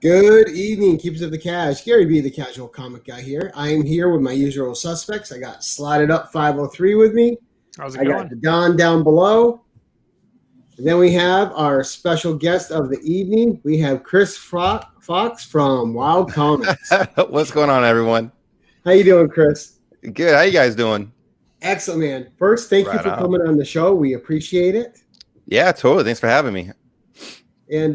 Good evening, keepers of the cash. Gary B, the casual comic guy here. I am here with my usual suspects. I got Slotitup503 with me. How's it going? Got the Don down below. And then we have our special guest of the evening. We have Chris Fox from Wild Comics. What's going on, everyone? How you doing, Chris? Good. How you guys doing? Excellent, man. First, thank you for coming on the show. We appreciate it. Yeah, totally. Thanks for having me. And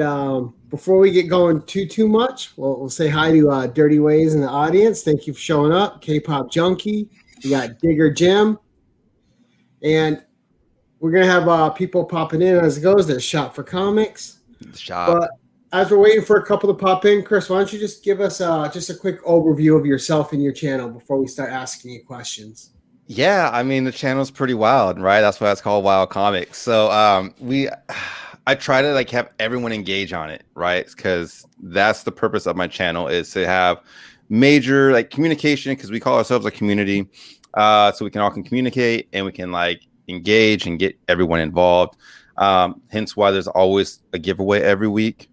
before we get going too much, we'll say hi to Dirty Ways in the audience. Thank you for showing up. K-Pop Junkie. We got Digger Jim. And we're going to have people popping in as it goes. There's Shop for Comics. But as we're waiting for a couple to pop in, Chris, why don't you just give us just a quick overview of yourself and your channel before we start asking you questions? Yeah, I mean, the channel's pretty wild, right? That's why it's called Wild Comics. So I try to have everyone engage on it, right? Because that's the purpose of my channel, is to have major communication, because we call ourselves a community. So we can all communicate and we can engage and get everyone involved. Hence why there's always a giveaway every week.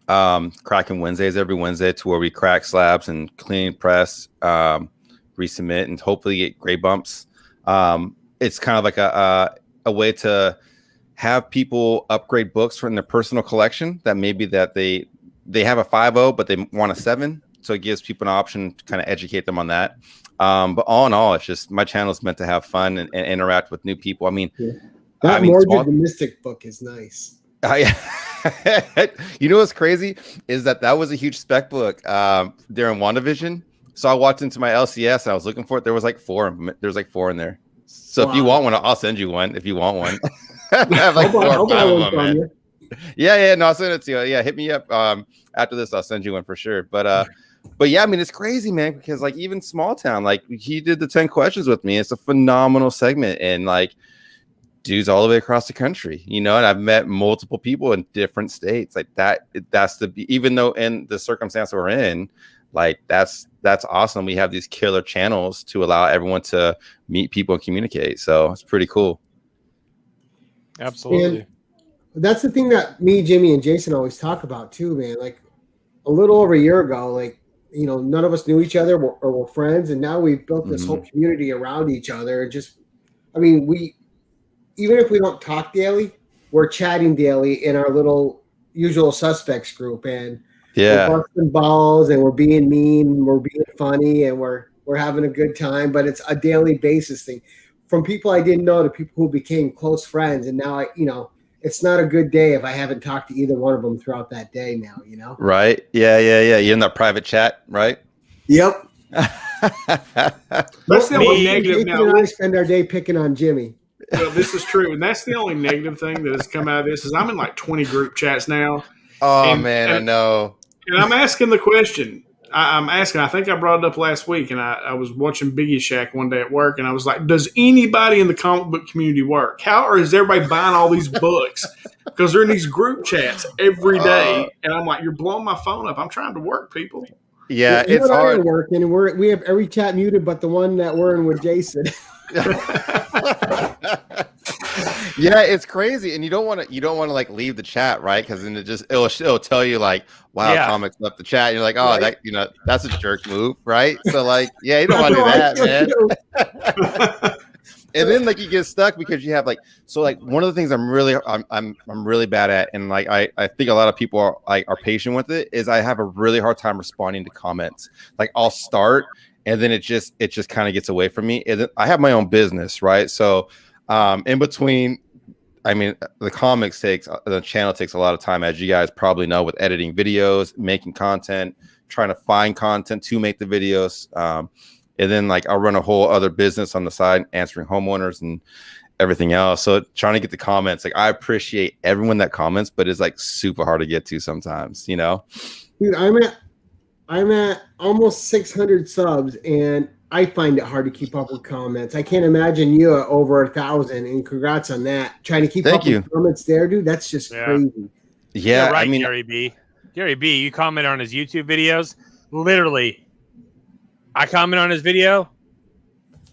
Cracking Wednesdays every Wednesday, to where we crack slabs and clean press, resubmit, and hopefully get grade bumps. It's kind of like a way to have people upgrade books from their personal collection that maybe that they have a 5.0 but they want a 7. So it gives people an option to kind of educate them on that. But all in all, it's just my channel is meant to have fun and interact with new people. I mean, that Mordred the Mystic book is nice. You know what's crazy is that was a huge spec book during WandaVision. So I walked into my LCS and I was looking for it. There was 4. There's 4 in there. So if you want one, I'll send you one. If you want one, I have 4 or 5 of them, man. Yeah. No, I'll send it to you. Yeah, hit me up after this. I'll send you one for sure. But yeah, I mean, it's crazy, man, because even Smalltown, he did the 10 questions with me. It's a phenomenal segment, and dudes all the way across the country, and I've met multiple people in different states. That's even though in the circumstance we're in, that's awesome. We have these killer channels to allow everyone to meet people and communicate. So it's pretty cool. Absolutely. And that's the thing that me, Jimmy, and Jason always talk about too, man. A little over a year ago, none of us knew each other or were friends, and now we've built this whole community around each other. We even if we don't talk daily, we're chatting daily in our little usual suspects group, and we're busting balls, and we're being mean, and we're being funny, and we're having a good time. But it's a daily basis thing. From people I didn't know to people who became close friends, and now it's not a good day if I haven't talked to either one of them throughout that day now, Right. Yeah. You're in that private chat, right? Yep. That's the only negative now. I spend our day picking on Jimmy. Well, this is true. And that's the only negative thing that has come out of this is I'm in 20 group chats now. Oh, man, I know. And I'm asking the question. I'm asking, I think I brought it up last week, and I was watching Biggie Shack one day at work, and I was like, does anybody in the comic book community work? Or is everybody buying all these books? Because they're in these group chats every day, and I'm like, you're blowing my phone up. I'm trying to work, people. Yeah, it's hard. Working, and we have every chat muted but the one that we're in with Jason. Yeah, it's crazy, and you don't want to leave the chat, right? Because then it'll tell you wow, Comics left the chat. And you're like, oh, right. That's a jerk move, right? So you don't want to do that, man. And then you get stuck because you have one of the things I'm really bad at, and I think a lot of people are patient with it, is I have a really hard time responding to comments. I'll start, and then it just kind of gets away from me. And I have my own business, right? So in between, I mean, the channel takes a lot of time, as you guys probably know, with editing videos, making content, trying to find content to make the videos. And then I'll run a whole other business on the side, answering homeowners and everything else. So trying to get the comments, I appreciate everyone that comments, but it's super hard to get to sometimes, Dude, I'm at almost 600 subs, and I find it hard to keep up with comments. I can't imagine you at over 1,000, and congrats on that. Trying to keep up with comments there, dude, that's just crazy. Yeah, right, Gary B. Gary B, you comment on his YouTube videos. Literally, I comment on his video,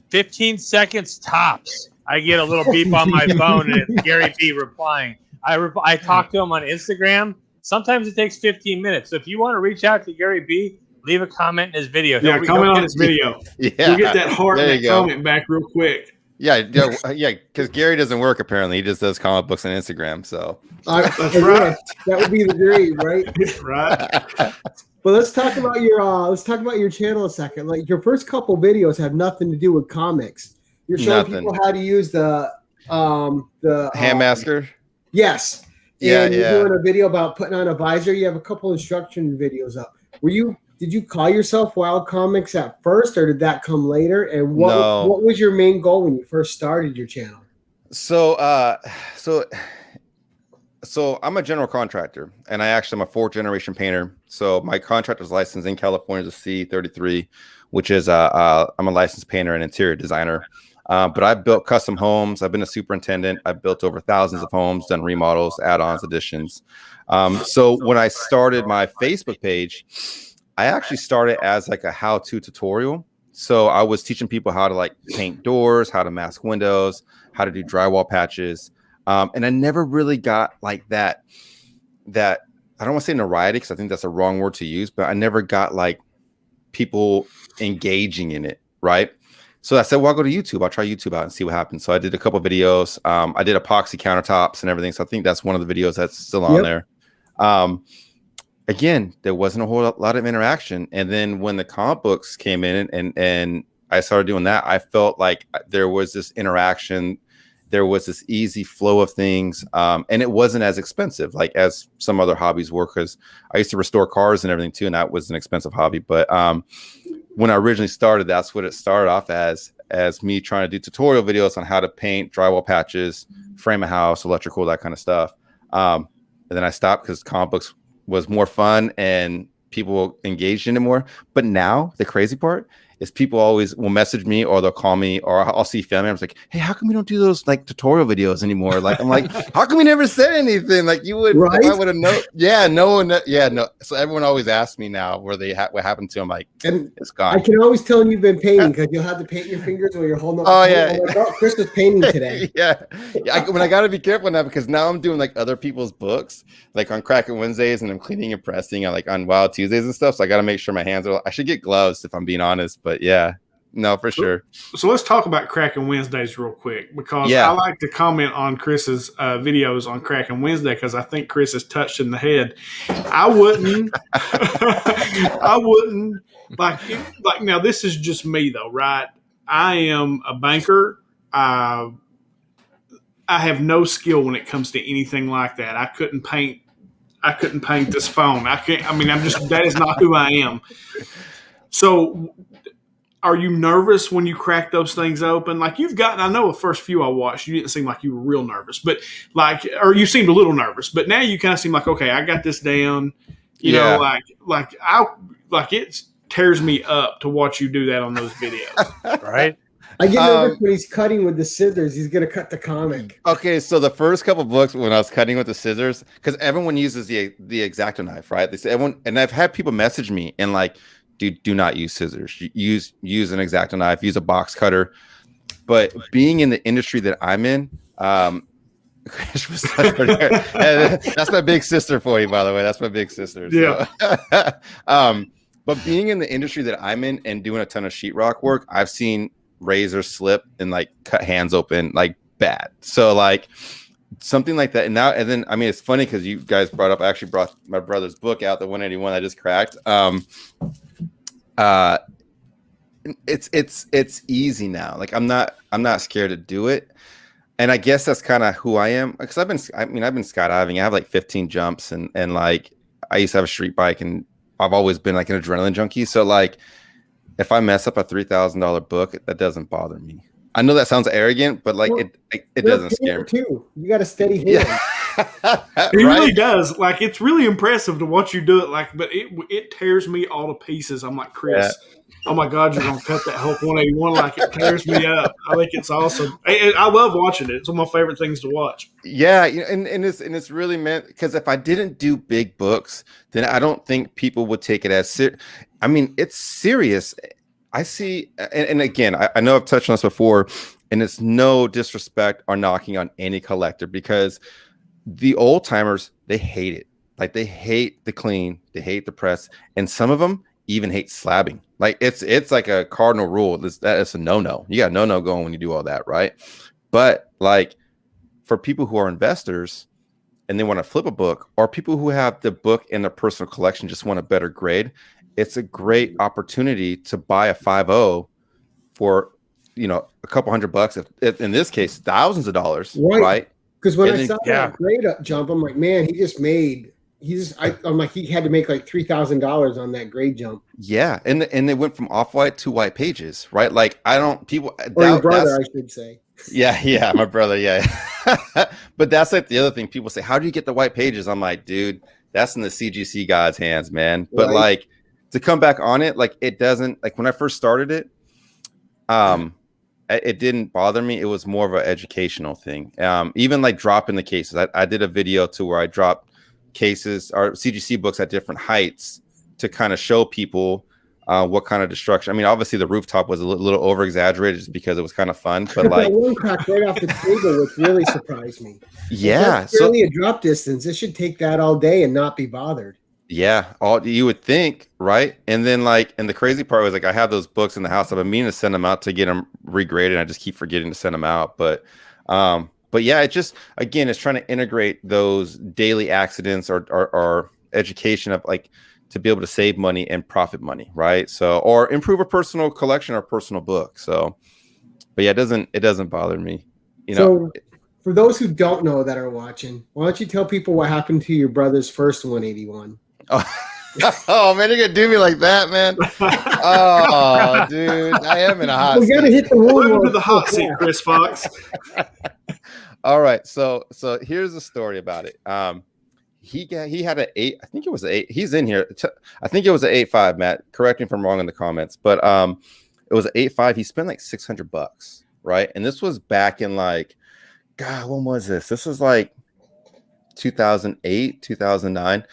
15 seconds tops. I get a little beep on my phone, and it's Gary B replying. I talk to him on Instagram. Sometimes it takes 15 minutes. So if you want to reach out to Gary B, leave a comment in his video. Yeah, comment on his video. Yeah, we'll get that heart and that go. comment back real quick. Yeah, because Gary doesn't work apparently. He just does comic books on Instagram. So that's right. That would be the dream, right? Right. But let's talk about your channel a second. Like your first couple videos have nothing to do with comics. You're showing people how to use the hand masker. Yes. Yeah, and you're doing a video about putting on a visor. You have a couple instruction videos up. Did you call yourself Wild Comics at first, or did that come later? And what was your main goal when you first started your channel? So I'm a general contractor, and I'm a 4th generation painter. So my contractor's license in California is a C33, which is I'm a licensed painter and interior designer. But I've built custom homes. I've been a superintendent. I've built over thousands of homes, done remodels, add-ons, additions. So when I started my Facebook page, I actually started as like a how-to tutorial. So I was teaching people how to like paint doors, how to mask windows, how to do drywall patches. And I never really got like that I don't want to say notoriety, because I think that's a wrong word to use, but I never got like people engaging in it, right? So I said, well, I'll go to YouTube. I'll try YouTube out and see what happens. So I did a couple videos. I did epoxy countertops and everything. So I think that's one of the videos that's still on there. Again, there wasn't a whole lot of interaction. And then when the comic books came in and I started doing that, I felt like there was this interaction. There was this easy flow of things. And it wasn't as expensive, like as some other hobbies were, because I used to restore cars and everything too. And that was an expensive hobby. But when I originally started, that's what it started off as me trying to do tutorial videos on how to paint drywall patches, frame a house, electrical, that kind of stuff. And then I stopped because comic books was more fun and people engaged in it more. But now the crazy part is people always will message me, or they'll call me, or I'll see family members like, hey, how come we don't do those like tutorial videos anymore? Like, I'm like, how come we never said anything? Like, you would, right? I would have known. Yeah, no one. Yeah, no. So everyone always asks me now what happened to them. Like, and it's gone. I can always tell you've been painting, because you'll have to paint your fingers when you're holding up. Oh yeah. Like, oh, Chris was painting today. Yeah. I got to be careful now, because now I'm doing like other people's books, like on Cracking Wednesdays, and I'm cleaning and pressing on Wild Tuesdays and stuff. So I got to make sure my hands are. I should get gloves if I'm being honest, but yeah. No, for sure. So let's talk about Cracking Wednesdays real quick, because I like to comment on Chris's videos on Cracking Wednesday, because I think Chris is touched in the head. I wouldn't like now, this is just me though, right? I am a banker. I have no skill when it comes to anything like that. I couldn't paint this phone. That is not who I am. So are you nervous when you crack those things open? Like, I know the first few I watched, you didn't seem like you were real nervous, but or you seemed a little nervous, but now you kind of seem like, okay, I got this down, you know, like it tears me up to watch you do that on those videos. Right. I get nervous when he's cutting with the scissors. He's going to cut the comic. Okay. So the first couple of books when I was cutting with the scissors, because everyone uses the X-Acto knife, right? They say everyone, and I've had people message me and like, do not use scissors. Use an X-Acto knife. Use a box cutter. But being in the industry that I'm in, that's my big sister for you, by the way. That's my big sister. So. Yeah. But being in the industry that I'm in and doing a ton of sheetrock work, I've seen razors slip and like cut hands open like bad. So like something like that. And then it's funny because you guys I actually brought my brother's book out, the 181 I just cracked. It's easy now. Like I'm not scared to do it. And I guess that's kind of who I am, because I've been skydiving. I have like 15 jumps and like I used to have a street bike, and I've always been like an adrenaline junkie. So like if I mess up a $3,000 book, that doesn't bother me. I know that sounds arrogant, but like it doesn't scare me too. You got a steady hand. Yeah. It really does. Like, it's really impressive to watch you do it. Like, but it tears me all to pieces. I'm like, Chris, oh my God, you're gonna cut that Hulk 181. Like, it tears me up. I think it's awesome. I love watching it. It's one of my favorite things to watch. Yeah, and it's really meant, because if I didn't do big books, then I don't think people would take it as serious. I mean, it's serious. I see, and again, I know I've touched on this before, and it's no disrespect or knocking on any collector, because the old timers, they hate it. Like they hate the clean, they hate the press, and some of them even hate slabbing. Like it's like a cardinal rule. It's a no-no. You got no going when you do all that, right? But like for people who are investors and they want to flip a book, or people who have the book in their personal collection just want a better grade, it's a great opportunity to buy a 5.0 for, you know, a couple $100. If in this case, thousands of dollars, right? Because when I saw that grade up jump, I'm like, man, he just made. I'm like, he had to make like $3,000 on that grade jump. Yeah, and they went from off-white to white pages, right? Like Or your brother, I should say. Yeah, my brother, yeah. But that's like the other thing. People say, how do you get the white pages? I'm like, dude, that's in the CGC God's hands, man. But like to come back on it, like it doesn't, like when I first started it, it didn't bother me. It was more of an educational thing. Even like dropping the cases. I did a video to where I dropped cases or CGC books at different heights to kind of show people what kind of destruction. I mean, obviously the rooftop was a little over exaggerated just because it was kind of fun, but like one crack right off the table, which really surprised me. Yeah, it's barely a drop distance. It should take that all day and not be bothered. Yeah, all you would think, right? And then like, and the crazy part was like, I have those books in the house. I've been meaning to send them out to get them regraded. And I just keep forgetting to send them out, but yeah, it just, again, it's trying to integrate those daily accidents or education of like to be able to save money and profit money, right? So, or improve a personal collection or personal book. So, but yeah, it doesn't bother me, you know. For those who don't know that are watching, why don't you tell people what happened to your brother's first 181? Oh man, you're gonna do me like that, man. Oh, dude, I am in a hot seat. We gotta hit the Welcome to the hot seat, Chris Fox. All right, so here's the story about it. He had an 8. I think it was an 8. He's in here. I think it was an 8.5. Matt, correct me if I'm wrong in the comments, but it was an 8.5. He spent like $600, right? And this was back in like, God, when was this? This was like 2008, 2009.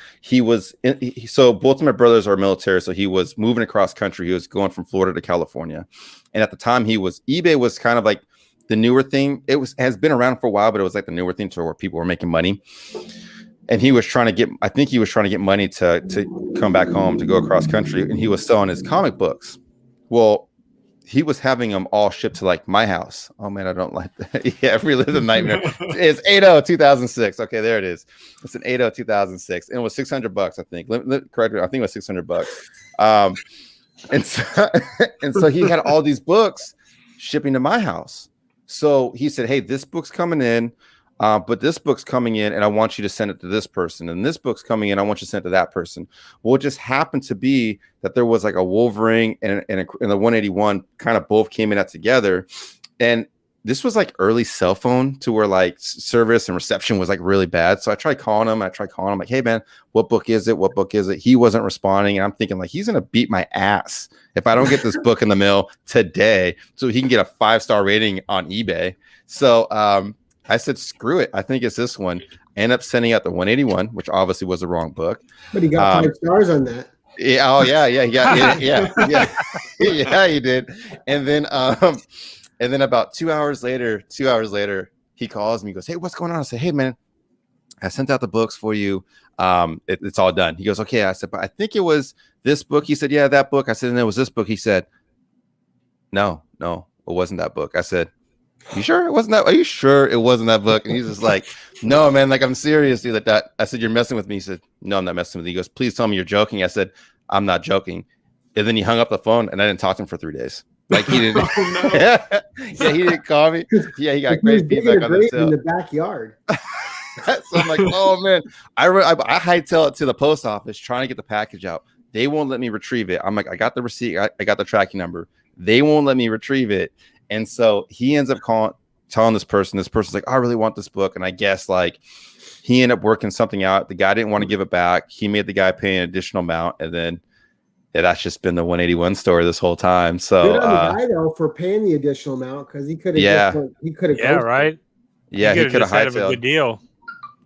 So both of my brothers are military, so he was moving across country. He was going from Florida to California, and at the time eBay was kind of like the newer thing. Has been around for a while, but it was like the newer thing to where people were making money. And he was trying to get money to come back home, to go across country, and he was selling his comic books. Well, he was having them all shipped to like my house. Oh man, I don't like that. Yeah, I've relived the nightmare. It's 8/0/2006. Okay, there it is. It's an 8/0/2006, and it was $600, I think. Correct me. I think it was $600. And so he had all these books shipping to my house. So he said, "Hey, this book's coming in, but this book's coming in, and I want you to send it to this person. And this book's coming in, I want you to send it to that person." Well, it just happened to be that there was like a Wolverine and the 181 kind of both came in that together. And this was like early cell phone to where like service and reception was like really bad. So I tried calling him. Like, "Hey man, what book is it? What book is it?" He wasn't responding. And I'm thinking like, he's going to beat my ass if I don't get this book in the mail today so he can get a 5-star rating on eBay. So, I said, screw it. I think it's this one. End up sending out the 181, which obviously was the wrong book. But he got 5 stars on that. Yeah. Oh yeah. He got yeah, he did. And then about 2 hours later, he calls me. He goes, "Hey, what's going on?" I said, "Hey man, I sent out the books for you. It's all done." He goes, "Okay." I said, "But I think it was this book." He said, "Yeah, that book." I said, "And it was this book." He said, No, it wasn't that book." I said, "You sure it wasn't that? Are you sure it wasn't that book?" And he's just like, "No, man, like I'm serious, dude." Like that. I said, "You're messing with me." He said, "No, I'm not messing with you." He goes, "Please tell me you're joking." I said, "I'm not joking." And then he hung up the phone, and I didn't talk to him for 3 days. Like he didn't. Oh, no. Yeah, he didn't call me. Yeah, he got great feedback on the sale in the backyard. So I'm like, oh man, I hightail it to the post office trying to get the package out. They won't let me retrieve it. I'm like, I got the receipt. I got the tracking number. They won't let me retrieve it. And so he ends up telling this person. This person's like, "I really want this book." And I guess like he ended up working something out. The guy didn't want to give it back. He made the guy pay an additional amount. And then that's just been the 181 story this whole time. So good on the guy though for paying the additional amount, because he could have. Yeah, right. Yeah, he could have had a good deal.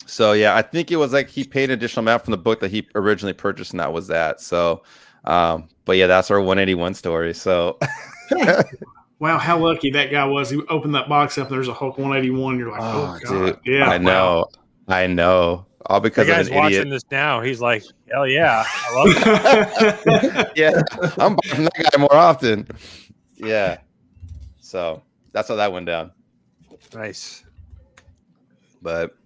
So yeah, I think it was like he paid an additional amount from the book that he originally purchased, and that was that. So, but yeah, that's our 181 story. So. Wow, how lucky that guy was. He opened that box up and there's a Hulk 181. You're like, oh God. Dude, yeah. I know. all because the of guy's an idiot. watching this now. He's like, hell yeah, I love it. Yeah, I'm buying that guy more often. Yeah, so that's how that went down. Nice. But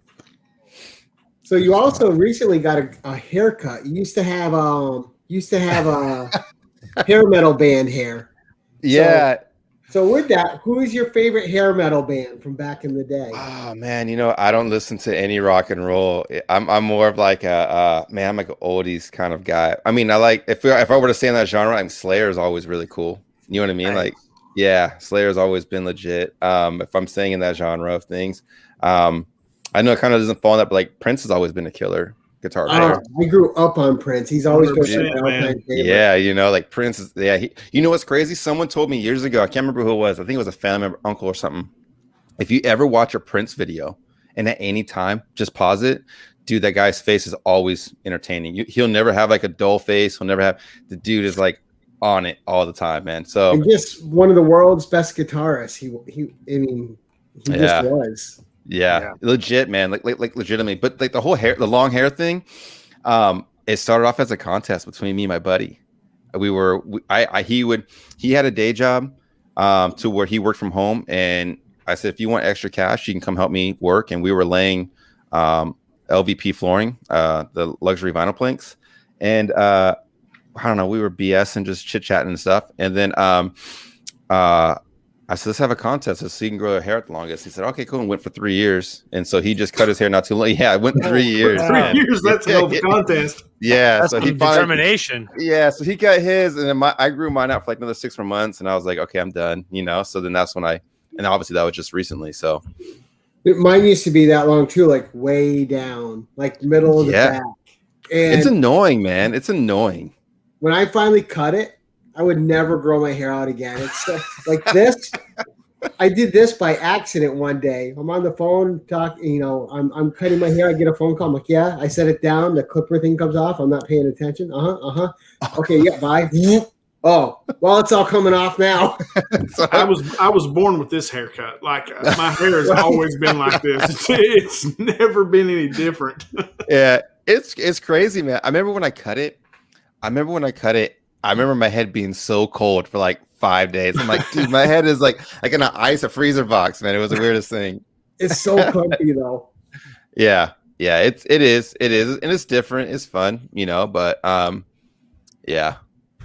So you also recently got a haircut. You used to have a hair metal band hair. yeah. So with that, who is your favorite hair metal band from back in the day? Oh man, I don't listen to any rock and roll. I'm more of like I'm like an oldies kind of guy. I mean, I like if I were to stay in that genre, I'm Slayer is always really cool. You know what I mean? Nice. Like, yeah, Slayer's always been legit. If I'm staying in that genre of things, I know it kind of doesn't fall in that, but like Prince has always been a killer guitar player. I grew up on Prince. He's always been my all-time favorite. Yeah, like Prince is, you know what's crazy? Someone told me years ago, I can't remember who it was. I think it was a family member, uncle or something. If you ever watch a Prince video and at any time just pause it, dude, that guy's face is always entertaining. He'll never have like a dull face. The dude is like on it all the time, man. So and just one of the world's best guitarists. He just was. Yeah, legit, man. Like legitimately. But like the long hair thing, it started off as a contest between me and my buddy. He had a day job to where he worked from home, and I said, if you want extra cash, you can come help me work. And we were laying LVP flooring, the luxury vinyl planks, and I don't know, we were BSing, just chit chatting and stuff, and then I said, let's have a contest so you can grow your hair the longest. He said, okay, cool, and went for 3 years. And so he just cut his hair not too long. Yeah, I went 3 years. 3 years, that's a hell of a contest. Yeah, that's so he determination. So he got his, and then I grew mine out for like another 6 more months, and I was like, okay, I'm done, So then that's when and obviously that was just recently. So mine used to be that long too, like way down, like middle of the back. And it's annoying, man. It's annoying. When I finally cut it, I would never grow my hair out again. It's like this. I did this by accident one day. I'm on the phone talking, I'm cutting my hair. I get a phone call. I'm like, yeah. I set it down. The clipper thing comes off. I'm not paying attention. Okay, yeah, bye. Oh, well, it's all coming off now. I was born with this haircut. Like my hair has always been like this. It's never been any different. Yeah, it's crazy, man. I remember when I cut it. I remember my head being so cold for like 5 days. I'm like, dude, my head is like in a freezer box, man. It was the weirdest thing. It's so comfy though. Yeah, it is, and it's different. It's fun, but yeah,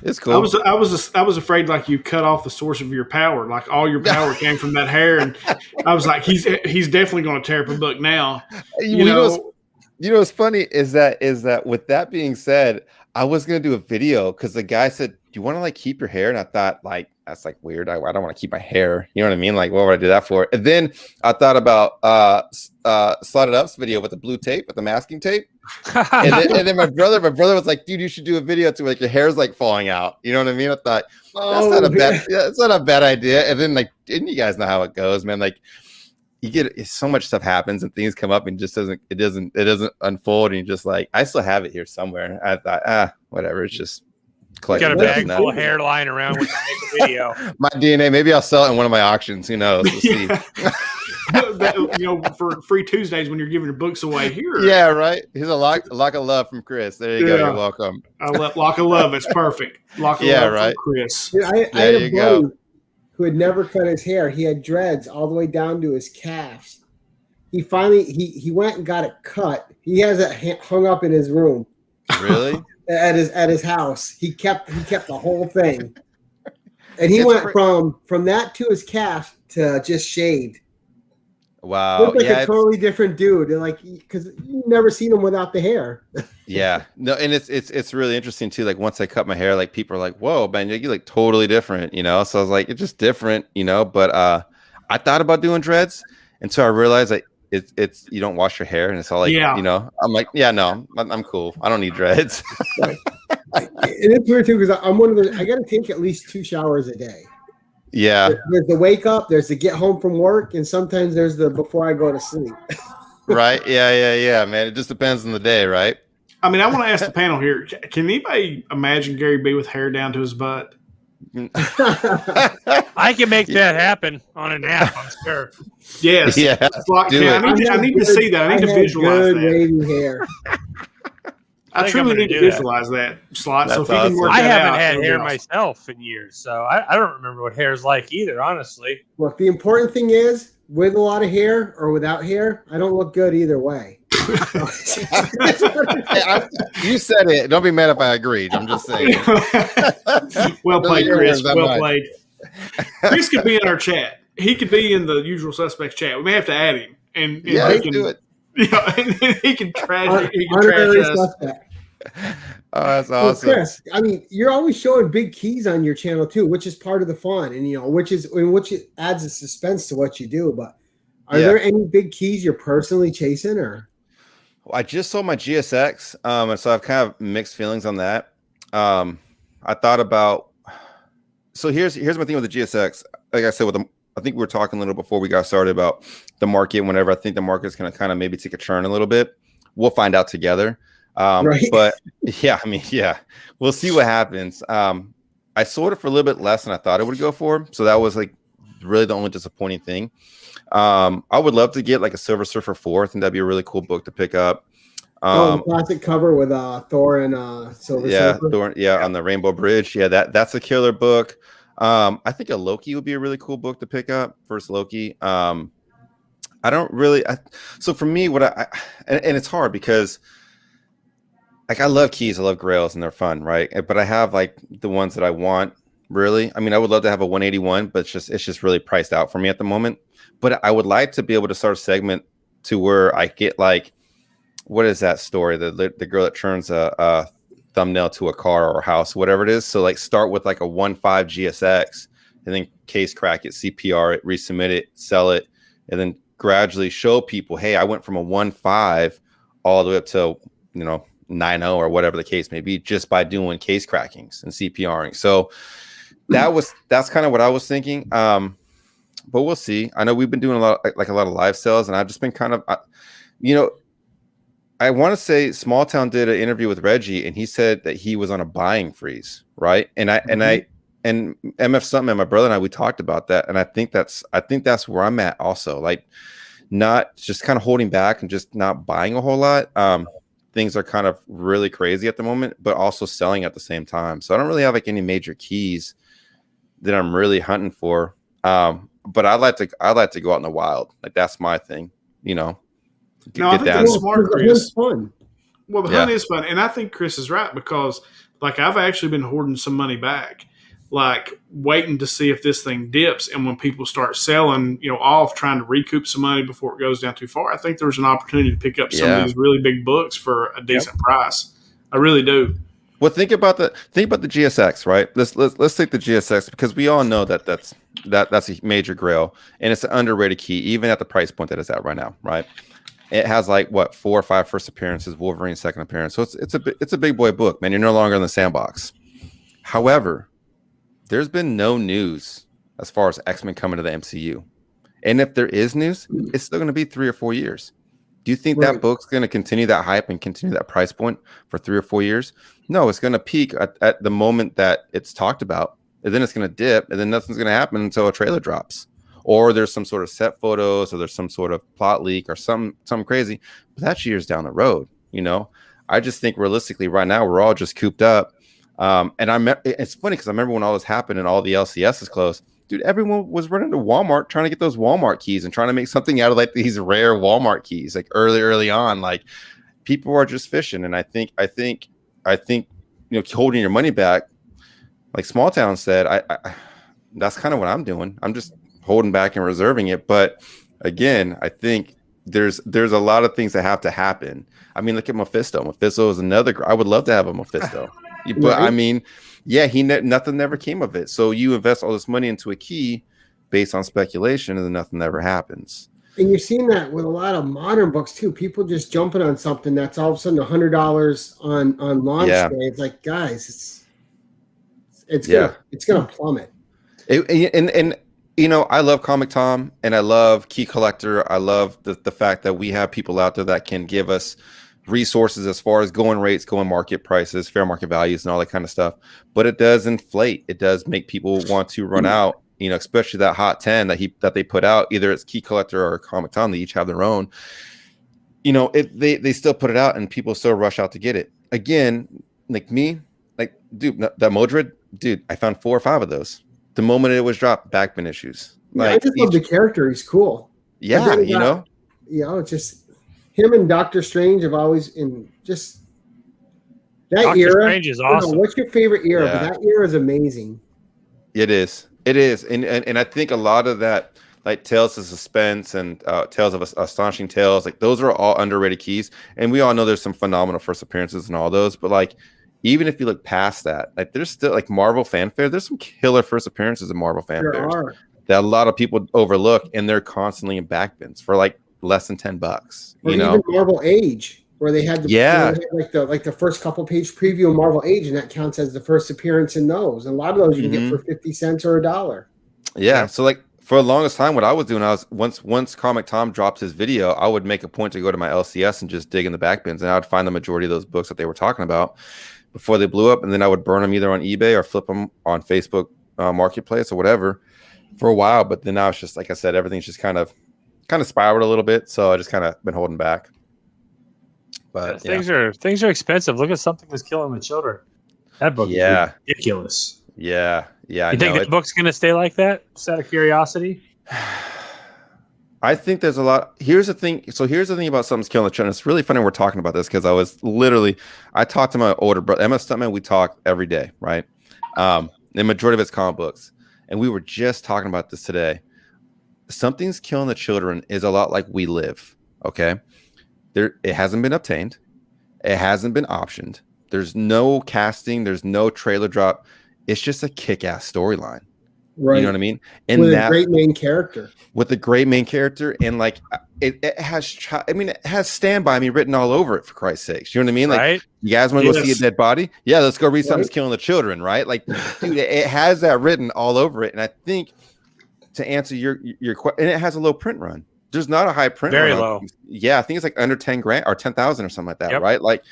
it's cool. I was afraid like you cut off the source of your power, like all your power came from that hair, and I was like, he's definitely going to tear up a book now. You know what's funny is that with that being said, I was gonna do a video because the guy said, "Do you want to like keep your hair?" And I thought, like, that's like weird. I don't want to keep my hair. You know what I mean? Like, what would I do that for? And then I thought about Slotitup's video with the blue tape, with the masking tape. and then my brother was like, "Dude, you should do a video to like your hair's like falling out." You know what I mean? I thought that's not a bad idea. And then didn't you guys know how it goes, man? Like, you get so much stuff happens and things come up and just it doesn't unfold, and you're just like, I still have it here somewhere. I thought, whatever, it's just got a bag full of hair lying around when you make a video. My DNA, maybe I'll sell it in one of my auctions. Who knows? We'll see. For free Tuesdays when you're giving your books away here. Yeah, right. Here's a lock of love from Chris. There you go. You're welcome. Lock of love. It's perfect. Lock of love from Chris. Dude, I had a buddy who had never cut his hair. He had dreads all the way down to his calves. He finally he went and got it cut. He has it hung up in his room. Really? at his house. He kept the whole thing. And he went from that to his calf to just shaved. Wow. Looked like a totally different dude. Like, because you've never seen him without the hair. Yeah. No, and it's really interesting too. Like, once I cut my hair, like, people are like, "Whoa, man, you're like totally different," So I was like, it's just different, But I thought about doing dreads, and so I realized that it's you don't wash your hair, and it's all like, I'm like, yeah, no, I'm cool. I don't need dreads. Right. And it's weird too, because I'm one of those. I got to take at least 2 showers a day. Yeah. There's the wake up, there's the get home from work, and sometimes there's the before I go to sleep. Right. Yeah, man. It just depends on the day, right? I mean, I want to ask the panel here: can anybody imagine Gary B with hair down to his butt? I can make that happen on a nap, I'm sure. Yes. Yeah. Like, I need to see that. I need to visualize that. Wavy hair. I truly need to visualize that, Slot. So if you can work I that haven't out, had hair myself in years, so I don't remember what hair's like either, honestly. Look, the important thing is, with a lot of hair or without hair, I don't look good either way. You said it. Don't be mad if I agreed. I'm just saying. Well played, Chris. Well played. Chris could be in our chat. He could be in the usual suspects chat. We may have to add him, and yeah, he can do it. Yeah, and he can trash. He can trash us. Suspect. Oh, that's awesome. Well, Chris, I mean, you're always showing big keys on your channel too, which is part of the fun, and which adds a suspense to what you do. But are there any big keys you're personally chasing, or? I just sold my GSX, and so I've kind of mixed feelings on that. I thought about. So here's my thing with the GSX. Like I said, I think we were talking a little before we got started about the market. Whenever I think the market's going to kind of maybe take a turn a little bit, we'll find out together. Right. But yeah, I mean, yeah, we'll see what happens. I sold it for a little bit less than I thought it would go for. So that was like really the only disappointing thing. I would love to get like a Silver Surfer 4. I think that'd be a really cool book to pick up. The classic cover with Thor and Silver Surfer. Thor, on the Rainbow Bridge. Yeah, that's a killer book. I think a Loki would be a really cool book to pick up. First Loki. I don't really. So for me, and it's hard because like I love keys, I love grails, and they're fun, right? But I have like the ones that I want. Really, I mean, I would love to have a 181, but it's just really priced out for me at the moment. But I would like to be able to start a segment to where I get like, what is that story? The girl that turns a thumbnail to a car or a house, whatever it is. So like start with like a 1.5 GSX and then case crack it, CPR it, resubmit it, sell it, and then gradually show people, hey, I went from a 1.5 all the way up to 9.0 or whatever the case may be, just by doing case crackings and CPRing. So that's kind of what I was thinking. But we'll see. I know we've been doing a lot of live sales, and I've just been kind of, I want to say Smalltown did an interview with Reggie, and he said that he was on a buying freeze, right? And MF Something and my brother and I, we talked about that, and I think that's where I'm at also. Like, not just kind of holding back and just not buying a whole lot. Things are kind of really crazy at the moment, but also selling at the same time. So I don't really have like any major keys that I'm really hunting for. But I'd like to go out in the wild. Like that's my thing, No, I think that's smart, Chris. Fun. Well, the hunt is fun, and I think Chris is right because, like, I've actually been hoarding some money back, like waiting to see if this thing dips, and when people start selling, off trying to recoup some money before it goes down too far. I think there's an opportunity to pick up some of these really big books for a decent price. I really do. Well, think about the GSX, right? Let's take the GSX because we all know that's a major grail, and it's an underrated key, even at the price point that it's at right now, right? It has like 4 or 5 first appearances, Wolverine second appearance, so it's a big boy book, man. You're no longer in the sandbox. However, there's been no news as far as X-Men coming to the MCU, and if there is news, it's still going to be 3 or 4 years. Do you think that book's going to continue that hype and continue that price point for 3 or 4 years? No, it's going to peak at the moment that it's talked about, and then it's going to dip, and then nothing's going to happen until a trailer drops, or there's some sort of set photos, or there's some sort of plot leak, or something crazy. But that's years down the road, I just think realistically, right now we're all just cooped up. And it's funny because I remember when all this happened and all the LCSs closed. Dude, everyone was running to Walmart trying to get those Walmart keys and trying to make something out of like these rare Walmart keys, like early on. Like people are just fishing, and I think holding your money back, like Smalltown said, I that's kind of what I'm doing. I'm just holding back and reserving it. But again, I think there's a lot of things that have to happen. I mean, look at Mephisto. Mephisto is another. I would love to have a Mephisto, but I mean. Yeah, nothing never came of it. So you invest all this money into a key based on speculation, and then nothing ever happens. And you're seeing that with a lot of modern books too. People just jumping on something that's all of a sudden $100 on launch day. It's like, guys, it's gonna plummet. I love Comic Tom, and I love Key Collector. I love the fact that we have people out there that can give us resources as far as going rates, going market prices, fair market values, and all that kind of stuff. But it does inflate. It does make people want to run out. You know, especially that hot 10 that they put out. Either it's Key Collector or Comic Tom. They each have their own. You know, they still put it out, and people still rush out to get it. Again, like me, like dude, that Modred, dude, I found 4 or 5 of those the moment it was dropped. Backbin issues. Yeah, Like, I just love the character. He's cool. Yeah, you know. Just him and Doctor Strange have always in just that Doctor era. Strange is awesome. What's your favorite era? Yeah. But that era is amazing. It is, and I think a lot of that, like Tales of Suspense and Tales of Astonishing Tales, like those are all underrated keys. And we all know there's some phenomenal first appearances and all those, but like even if you look past that, like there's still like Marvel fanfare. There's some killer first appearances in Marvel fanfare that a lot of people overlook, and they're constantly in backbins for like less than $10. Or you know, even Marvel Age, where they had like the first couple page preview of Marvel Age, and that counts as the first appearance in those. And a lot of those you can get for 50 cents or $1. Yeah. So like for the longest time, what I was doing, I was once Comic Tom dropped his video, I would make a point to go to my LCS and just dig in the backbins, and I would find the majority of those books that they were talking about before they blew up, and then I would burn them either on eBay or flip them on Facebook Marketplace or whatever for a while. But then now it's just like I said, everything's just kind of spiraled a little bit, so I just kind of been holding back. But things are expensive. Look at Something That's Killing the Children. That book is ridiculous. Yeah. You think that book's gonna stay like that? Just out of curiosity. I think there's a lot. Here's the thing. So here's the thing about Something's Killing the Children. It's really funny we're talking about this because I talked to my older brother, MF Stuntman. We talk every day, right? The majority of it's comic books, and we were just talking about this today. Something's Killing the Children is a lot like We Live. Okay, it hasn't been obtained, it hasn't been optioned. There's no casting. There's no trailer drop. It's just a kick-ass storyline. Right. You know what I mean? And with a great main character. With a great main character, and like it has Stand By Me written all over it, for Christ's sakes. You know what I mean? Like, you guys want to go see a dead body? Yeah, let's go read Something's Killing the Children, right? Like, dude, it has that written all over it. And I think to answer your question, and it has a low print run. There's not a high print run. Very low. Yeah, I think it's like under 10 grand or 10,000 or something like that, right? Like,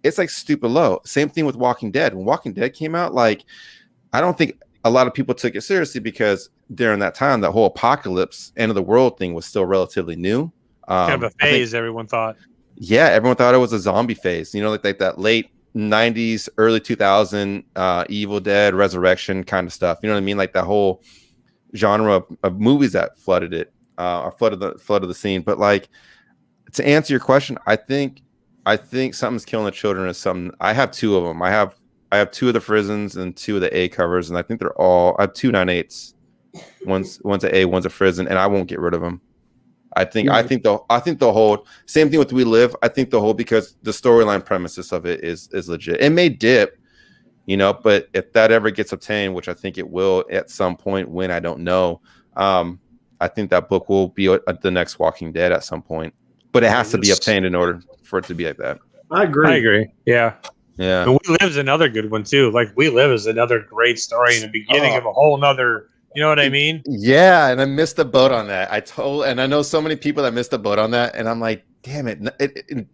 it's like stupid low. Same thing with Walking Dead. When Walking Dead came out, like, I don't think a lot of people took it seriously because during that time, that whole apocalypse, end of the world thing was still relatively new. Kind of a phase, everyone thought. Yeah, everyone thought it was a zombie phase. You know, like that late 90s, early 2000 Evil Dead, Resurrection kind of stuff. You know what I mean? Like that whole genre of movies that flooded it, or flooded the scene. But like, to answer your question, I think Something's Killing the Children is something. I have 2 of them. I have 2 of the Frisons and 2 of the A covers, and I think they're all. I have 2 9/8s. One's an A, one's a Frison, and I won't get rid of them. I think they'll hold. Same thing with We Live. I think they'll hold because the storyline premises of it is legit. It may dip, you know, but if that ever gets obtained, which I think it will at some point, when I don't know, I think that book will be the next Walking Dead at some point. But it has to be obtained in order for it to be like that. I agree. Yeah. And We Live is another good one too. Like We Live is another great story in the beginning of a whole nother. You know what I mean? Yeah, and I missed the boat on that. I know so many people that missed the boat on that, and I'm like, damn it!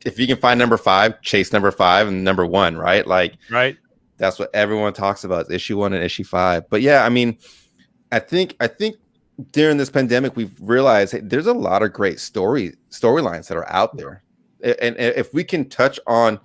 If you can find number 5, chase number 5 and number 1, right? Like, right. That's what everyone talks about: issue 1 and issue 5. But yeah, I mean, I think during this pandemic, we've realized, hey, there's a lot of great storylines that are out there, and if we can touch on,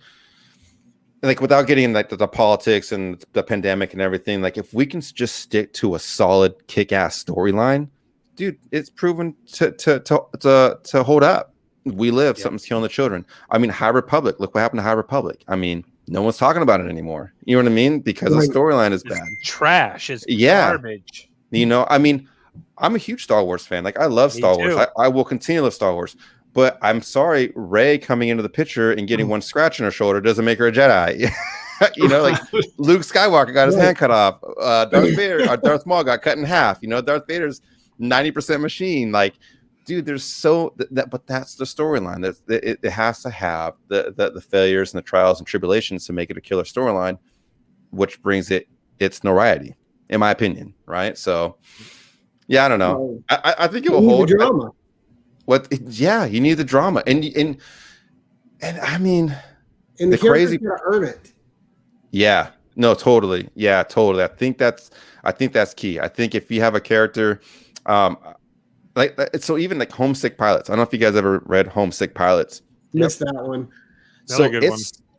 like, without getting like the politics and the pandemic and everything, like if we can just stick to a solid kick-ass storyline, dude, it's proven to hold up. We Live, Something's Killing the Children. I mean, High Republic. Look what happened to High Republic. I mean, no one's talking about it anymore. You know what I mean? Because the storyline is bad. Trash. It's garbage. You know, I mean, I'm a huge Star Wars fan. Like, I love Star Wars. I will continue to love Star Wars. But I'm sorry, Rey coming into the picture and getting one scratch on her shoulder doesn't make her a Jedi. You know, like Luke Skywalker got his hand cut off. Darth Maul got cut in half. You know, Darth Vader's 90% machine. Like, dude, there's but that's the storyline. It has to have the failures and the trials and tribulations to make it a killer storyline, which brings its notoriety, in my opinion. Right? So, yeah, I don't know. I think it will hold drama. You need the drama, and And I mean, and the crazy gotta earn it. Yeah, no, totally. Yeah, totally. I think that's key. I think if you have a character, um, so even like Homesick Pilots. I don't know if you guys ever read Homesick Pilots. Missed that one. So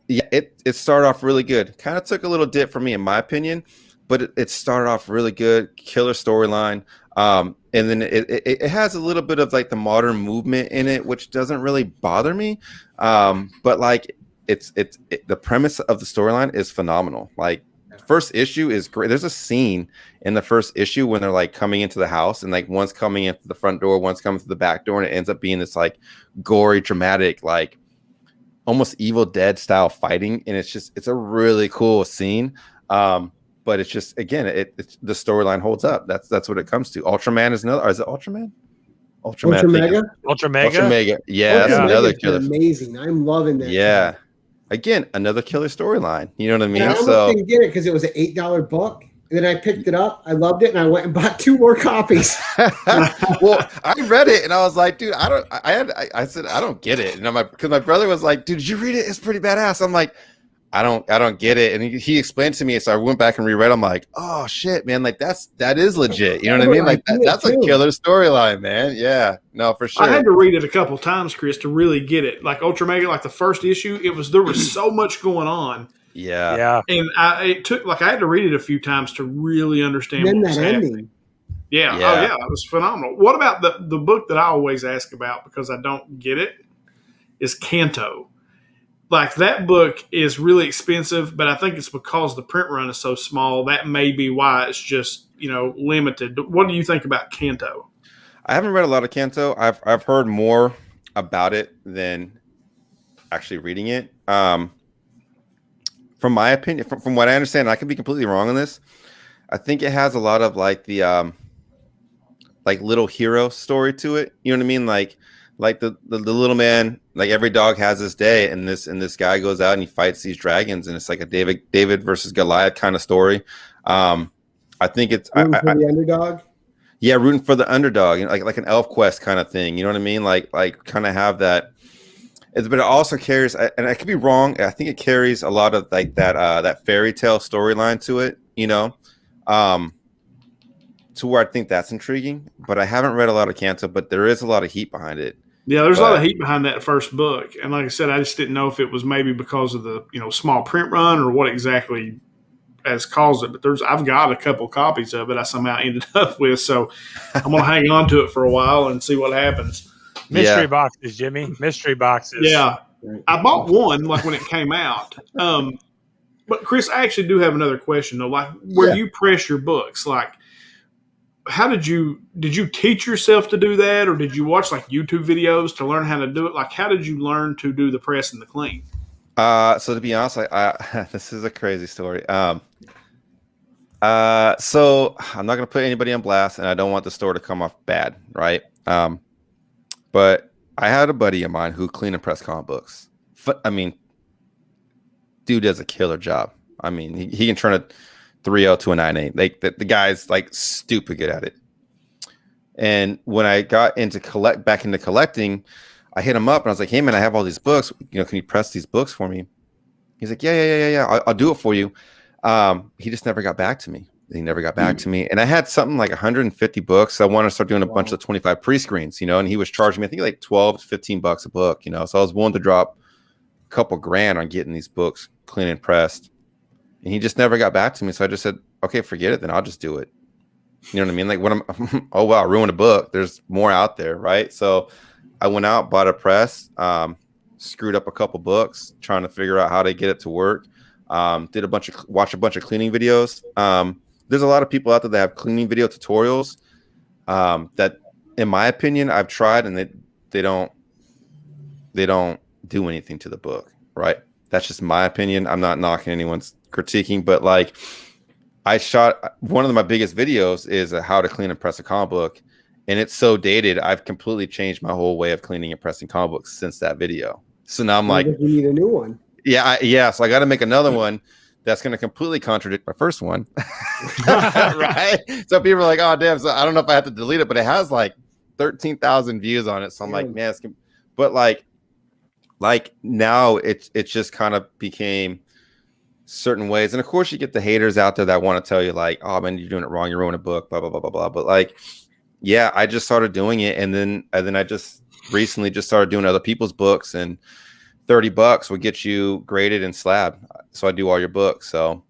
it started off really good. Kind of took a little dip for me, in my opinion, but it started off really good, killer storyline. And then it has a little bit of like the modern movement in it, which doesn't really bother me. But like the premise of the storyline is phenomenal. Like first issue is great. There's a scene in the first issue when they're like coming into the house and like one's coming into the front door, one's coming through the back door, and it ends up being this like gory, dramatic, like almost Evil Dead style fighting, and it's a really cool scene. But it's just, again, the storyline holds up. That's what it comes to. Ultraman is another. Or is it Ultraman? Ultra Mega. Ultra Mega. Yeah, that's another killer. Amazing. I'm loving that. Yeah, again, another killer storyline. You know what I mean? I almost didn't get it because it was an $8 book. And then I picked it up. I loved it, and I went and bought 2 more copies. Well, I read it, and I was like, dude, I said, I don't get it. And because my brother was like, dude, did you read it? It's pretty badass. I'm like, I don't get it. And he explained to me, so I went back and reread. I'm like, oh shit, man, like that is legit. You know what I mean? Like that's a killer storyline, man. Yeah, no, for sure. I had to read it a couple times, Chris, to really get it. Like Ultra Mega, like the first issue, there was so much going on. Yeah. And I had to read it a few times to really understand what was happening. Yeah. Oh yeah, it was phenomenal. What about the book that I always ask about because I don't get it is Kanto. Like that book is really expensive, but I think it's because the print run is so small. That may be why it's just, limited. What do you think about Kanto? I haven't read a lot of Kanto. I've heard more about it than actually reading it. From my opinion, from what I understand, I could be completely wrong on this. I think it has a lot of like the like little hero story to it. You know what I mean? Like the little man, like every dog has his day, and this guy goes out and he fights these dragons, and it's like a David versus Goliath kind of story. I think it's rooting for the underdog. Yeah, rooting for the underdog, like an Elf Quest kind of thing. You know what I mean? Like kind of have that. But it also carries, and I could be wrong, I think it carries a lot of like that fairy tale storyline to it, to where I think that's intriguing. But I haven't read a lot of Kanto, but there is a lot of heat behind it. Yeah, there's a lot of heat behind that first book. And like I said, I just didn't know if it was maybe because of the small print run or what exactly has caused it. But I've got a couple copies of it I somehow ended up with. So I'm going to hang on to it for a while and see what happens. Mystery boxes, Jimmy. Mystery boxes. Yeah. I bought one like when it came out. But Chris, I actually do have another question though. Like where you press your books, like how did you teach yourself to do that, or did you watch like YouTube videos to learn how to do it? Like how did you learn to do the press and the clean? So to be honest, this is a crazy story. So I'm not gonna put anybody on blast, and I don't want the store to come off bad, right? But I had a buddy of mine who clean and press comic books. I mean, dude does a killer job. I mean, he can turn a 3.0 to a 9.8. Like the guy's like stupid good at it. And when I got back into collecting, I hit him up and I was like, "Hey man, I have all these books. Can you press these books for me?" He's like, "Yeah. I'll do it for you." He just never got back to me. He never got back to me. And I had something like 150 books. I wanted to start doing a bunch of the 25 pre-screens, and he was charging me, I think like $12 to $15 a book, So I was willing to drop a couple grand on getting these books clean and pressed. And he just never got back to me. So I just said, okay, forget it. Then I'll just do it. You know what I mean? Like when I ruined a book. There's more out there, right? So I went out, bought a press, screwed up a couple books, trying to figure out how to get it to work. Watched a bunch of cleaning videos. There's a lot of people out there that have cleaning video tutorials that, in my opinion, I've tried, and they don't do anything to the book, right? That's just my opinion. I'm not knocking anyone's critiquing, but like I shot one of my biggest videos is how to clean and press a comic book, and it's so dated. I've completely changed my whole way of cleaning and pressing comic books since that video. So now I'm like, we need a new one. Yeah. So I got to make another one that's going to completely contradict my first one. Right? So people are like, oh, damn. So I don't know if I have to delete it, but it has like 13,000 views on it. So I'm like, man, but like like now it's just kind of became certain ways. And of course you get the haters out there that want to tell you like, oh man, you're doing it wrong, you're ruining a book, blah, blah, blah, blah, blah. But like, yeah, I just started doing it. And then I just recently just started doing other people's books, and $30 would get you graded and slabbed. So I do all your books. So,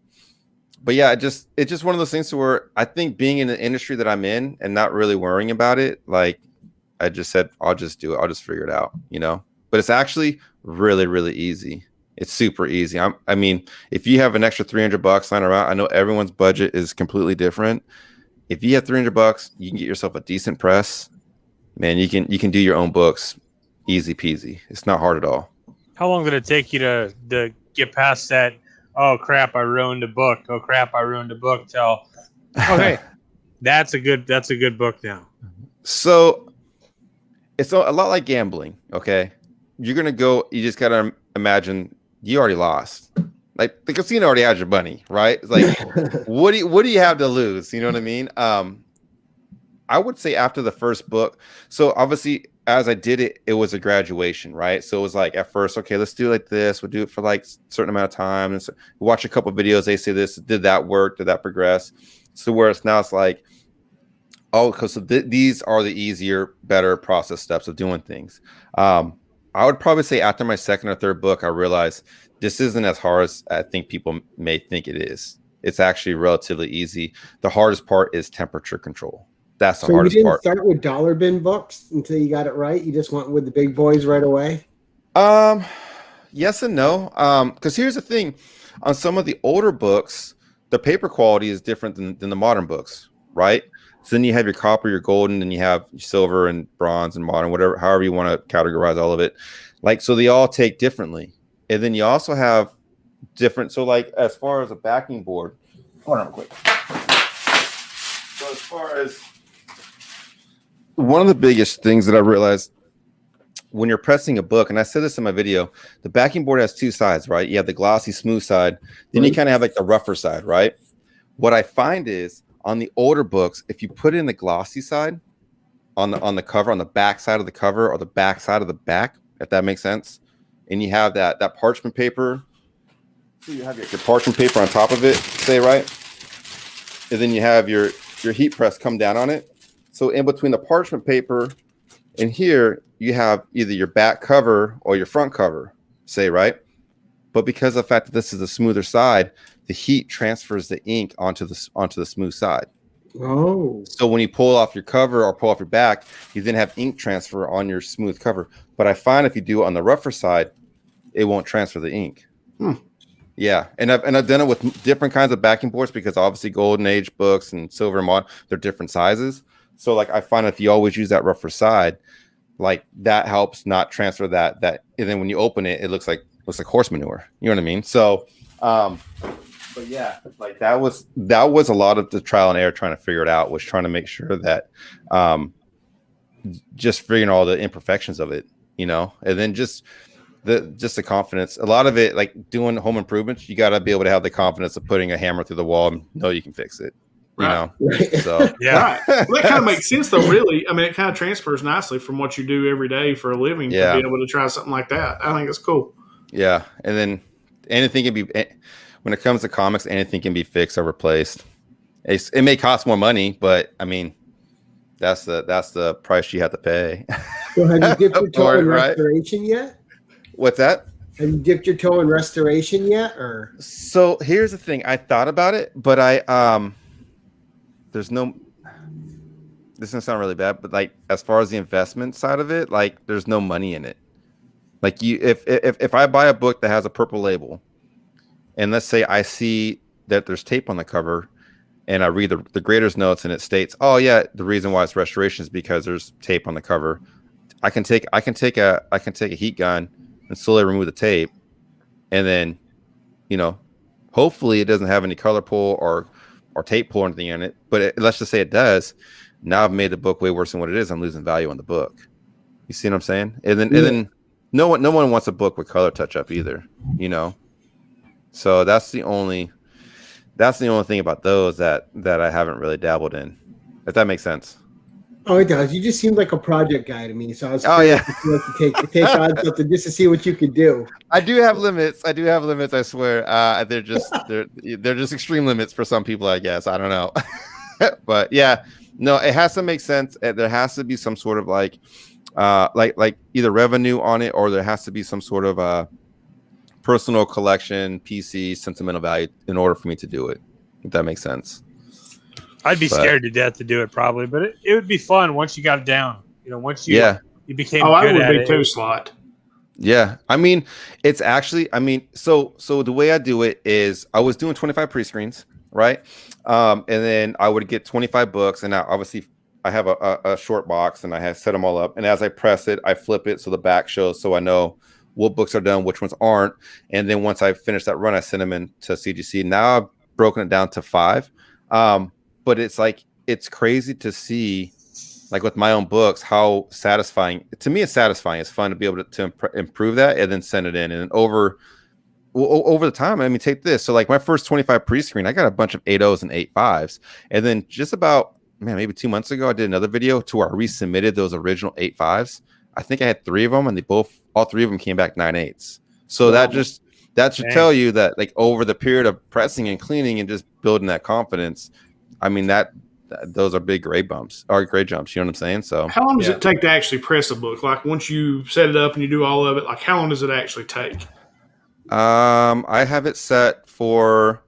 but yeah, it's just one of those things to where I think being in the industry that I'm in and not really worrying about it, like I just said, I'll just do it. I'll just figure it out, you know, but it's actually really, really easy. It's super easy. I mean, if you have an extra $300 lying around, I know everyone's budget is completely different. If you have $300, you can get yourself a decent press, man. You can do your own books, easy peasy. It's not hard at all. How long did it take you to get past that? Oh crap! I ruined a book. Oh crap! I ruined a book. Till okay, that's a good book now. So it's a lot like gambling. Okay, you're gonna go. You just gotta imagine you already lost. Like the casino already has your money, right? It's like what do you have to lose? You know what I mean? I would say after the first book. So obviously, as I did it, it was a graduation, right? So it was like at first, okay, let's do it like this. We'll do it for like a certain amount of time, and so watch a couple of videos. They say this, did that work? Did that progress? So whereas now it's like, oh, because these are the easier, better process steps of doing things. I would probably say after my second or third book, I realized this isn't as hard as I think people may think it is. It's actually relatively easy. The hardest part is temperature control. That's the hardest part. So you didn't start with dollar bin books until you got it right? You just went with the big boys right away? Yes and no. Because here's the thing. On some of the older books, the paper quality is different than the modern books, right? So then you have your copper, your golden, and you have your silver and bronze and modern, whatever, however you want to categorize all of it. Like, so they all take differently. And then you also have different. So like, as far as a backing board, hold on real quick. So as far as one of the biggest things that I realized when you're pressing a book, and I said this in my video, the backing board has two sides, right? You have the glossy, smooth side. Then you kind of have like the rougher side, right? What I find is on the older books, if you put in the glossy side on the cover, on the back side of the cover or the back side of the back, if that makes sense, and you have that parchment paper, so you have your parchment paper on top of it, say, right? And then you have your heat press come down on it. So in between the parchment paper and here, you have either your back cover or your front cover, say, right? But because of the fact that this is the smoother side, the heat transfers the ink onto the smooth side. Oh. So when you pull off your cover or pull off your back, you then have ink transfer on your smooth cover. But I find if you do it on the rougher side, it won't transfer the ink. Yeah, and I've done it with different kinds of backing boards because obviously golden age books and silver and modern, they're different sizes. So like I find if you always use that rougher side, like that helps not transfer that. And then when you open it, it looks like horse manure. You know what I mean? So, but yeah, like that was a lot of the trial and error trying to figure it out, was trying to make sure that just figuring all the imperfections of it, you know, and then just the confidence. A lot of it, like doing home improvements, you got to be able to have the confidence of putting a hammer through the wall and know you can fix it. Right. You know, so yeah, right. Well, that kind of makes sense, though. Really, I mean, it kind of transfers nicely from what you do every day for a living to be able to try something like that. I think it's cool. Yeah, and then anything can be, when it comes to comics, anything can be fixed or replaced. It may cost more money, but I mean, that's the price you have to pay. So have you dipped your toe in restoration yet? What's that? Have you dipped your toe in restoration yet? Or so here's the thing. I thought about it, but there's no, this doesn't sound really bad, but like as far as the investment side of it, like there's no money in it. Like if I buy a book that has a purple label, and let's say I see that there's tape on the cover, and I read the grader's notes and it states, oh yeah, the reason why it's restoration is because there's tape on the cover. I can take a heat gun and slowly remove the tape, and then, you know, hopefully it doesn't have any color pull or tape pull or anything in it. But let's just say it does. Now I've made the book way worse than what it is. I'm losing value on the book. You see what I'm saying? And then no one wants a book with color touch up either, you know? So that's the only thing about those that I haven't really dabbled in, if that makes sense. Oh, it does. You just seemed like a project guy to me, so I was Oh curious yeah. if you like to take on something just to see what you could do. I do have limits. I swear. They're just extreme limits for some people, I guess. I don't know. But yeah, no, it has to make sense. There has to be some sort of like either revenue on it, or there has to be some sort of personal collection, PC, sentimental value in order for me to do it. If that makes sense. I'd be scared to death to do it probably, but it would be fun once you got it down. You know, once you became I good would at be it. too, Slot. Yeah, I mean, it's actually, so the way I do it is I was doing 25 pre-screens, right? And then I would get 25 books, and now obviously I have a short box, and I have set them all up. And as I press it, I flip it so the back shows, so I know what books are done, which ones aren't. And then once I finish that run, I send them in to CGC. Now I've broken it down to 5. But it's crazy to see, like with my own books, how satisfying. To me, it's satisfying. It's fun to be able to improve that and then send it in. And over the time, I mean, take this. So like my first 25 pre-screen, I got a bunch of 8.0s and 8.5s. And then just about, maybe 2 months ago, I did another video to where I resubmitted those original 8.5s. I think I had 3 of them, and all 3 of them came back 9.8s. So that should tell you that, like, over the period of pressing and cleaning and just building that confidence, I mean, those are big grade bumps or grade jumps. You know what I'm saying? So how long does it take to actually press a book? Like once you set it up and you do all of it, like how long does it actually take? I have it set for.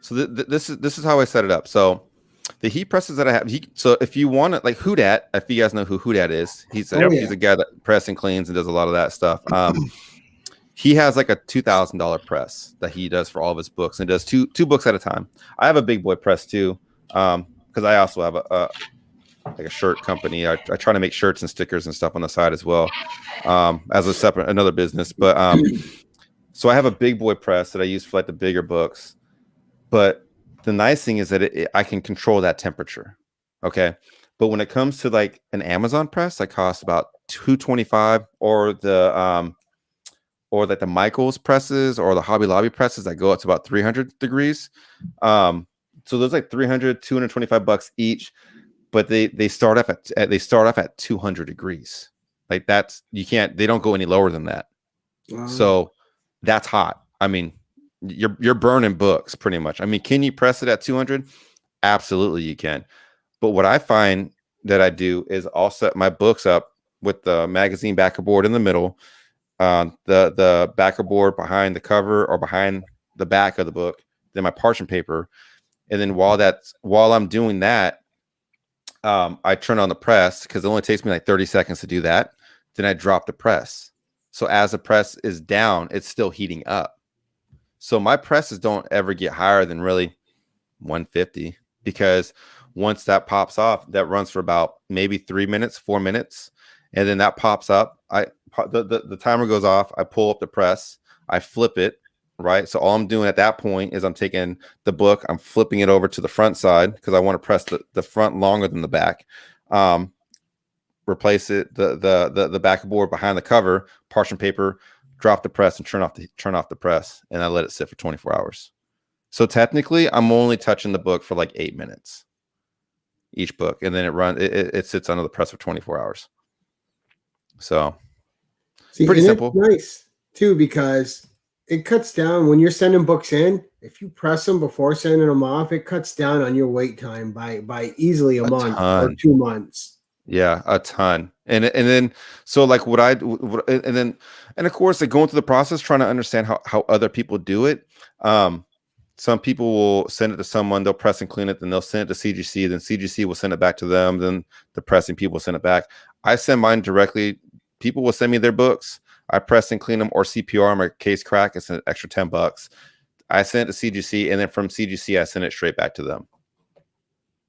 So this is how I set it up. So the heat presses that I have. So if you want it, like Houdat, if you guys know who Houdat is, he's a guy that press and cleans and does a lot of that stuff. He has like a $2,000 press that he does for all of his books, and does two books at a time. I have a big boy press too, because I also have a shirt company. I try to make shirts and stickers and stuff on the side as well, as another business. But so I have a big boy press that I use for like the bigger books. But the nice thing is that I can control that temperature. Okay, but when it comes to like an Amazon press, that costs about $225, or like the Michaels presses or the Hobby Lobby presses that go up to about 300 degrees. So those like $225 each, but they start off at 200 degrees. Like they don't go any lower than that. Wow. So that's hot. I mean, you're burning books pretty much. I mean, can you press it at 200? Absolutely you can. But what I find that I do is I'll set my books up with the magazine backer board in the middle, the backer board behind the cover or behind the back of the book, then my parchment paper. And then while I'm doing that, I turn on the press, because it only takes me like 30 seconds to do that. Then I drop the press. So as the press is down, it's still heating up. So my presses don't ever get higher than really 150, because once that pops off, that runs for about maybe 3 minutes, 4 minutes. And then that pops up. The timer goes off. I pull up the press. I flip it, right? So all I'm doing at that point is I'm taking the book, I'm flipping it over to the front side, because I want to press the front longer than the back. Replace it, the back board behind the cover, parchment paper, drop the press, and turn off the press, and I let it sit for 24 hours. So technically, I'm only touching the book for like 8 minutes each book, and then it sits under the press for 24 hours. So pretty simple. It's nice too, because it cuts down when you're sending books in. If you press them before sending them off, it cuts down on your wait time by easily a month or 2 months. Yeah, a ton. And then so like and of course, like going through the process, trying to understand how other people do it. Some people will send it to someone, they'll press and clean it, then they'll send it to CGC, then CGC will send it back to them, then the pressing people will send it back. I send mine directly. People will send me their books. I press and clean them, or CPR them, or case crack. It's an extra $10. I send it to CGC, and then from CGC, I send it straight back to them.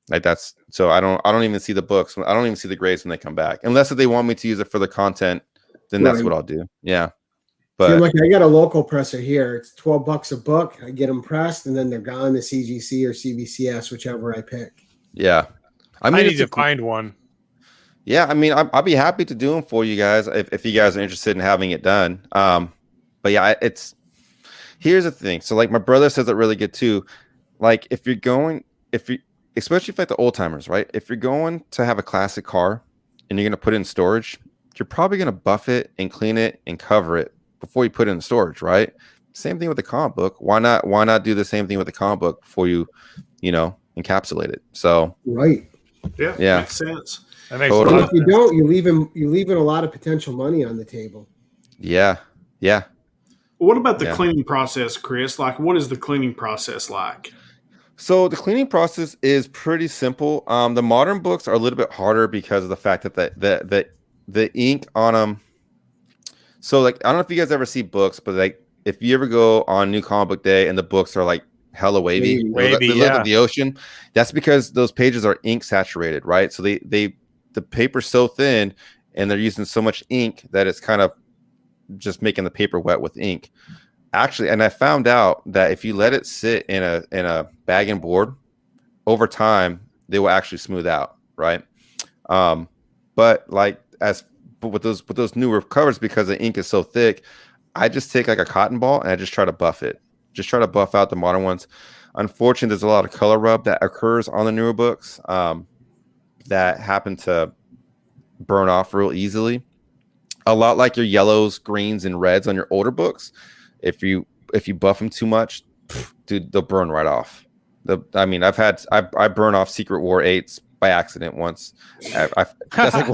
Like that's so I don't even see the books. I don't even see the grades when they come back, unless if they want me to use it for the content. Then that's what I'll do. Yeah. But like I got a local presser here. It's $12 a book. I get them pressed, and then they're gone to CGC or CBCS, whichever I pick. Yeah, I need to find one. Yeah, I mean, I'll be happy to do them for you guys if you guys are interested in having it done. But yeah, here's the thing. So like my brother says it really good too. Like if especially for like the old timers, right? If you're going to have a classic car and you're going to put it in storage, you're probably going to buff it and clean it and cover it before you put it in storage, right? Same thing with the comic book. Why not do the same thing with the comic book before you encapsulate it? So right. Yeah. Makes sense. That makes Totally. If you don't, you're leaving a lot of potential money on the table. Yeah. What about the cleaning process, Chris? Like, what is the cleaning process like? So the cleaning process is pretty simple. The modern books are a little bit harder because of the fact that the ink on them. So like, I don't know if you guys ever see books, but like if you ever go on New Comic Book Day and the books are like hella wavy, they look like the ocean. That's because those pages are ink saturated, right? So the paper's so thin and they're using so much ink that it's kind of just making the paper wet with ink. Actually, and I found out that if you let it sit in a bag and board, over time they will actually smooth out, right? But with those newer covers, because the ink is so thick, I just take like a cotton ball and I just try to buff it. Just try to buff out the modern ones. Unfortunately, there's a lot of color rub that occurs on the newer books that happen to burn off real easily. A lot like your yellows, greens, and reds on your older books. If you buff them too much, dude, they'll burn right off. I burn off Secret War 8s by accident once. That's like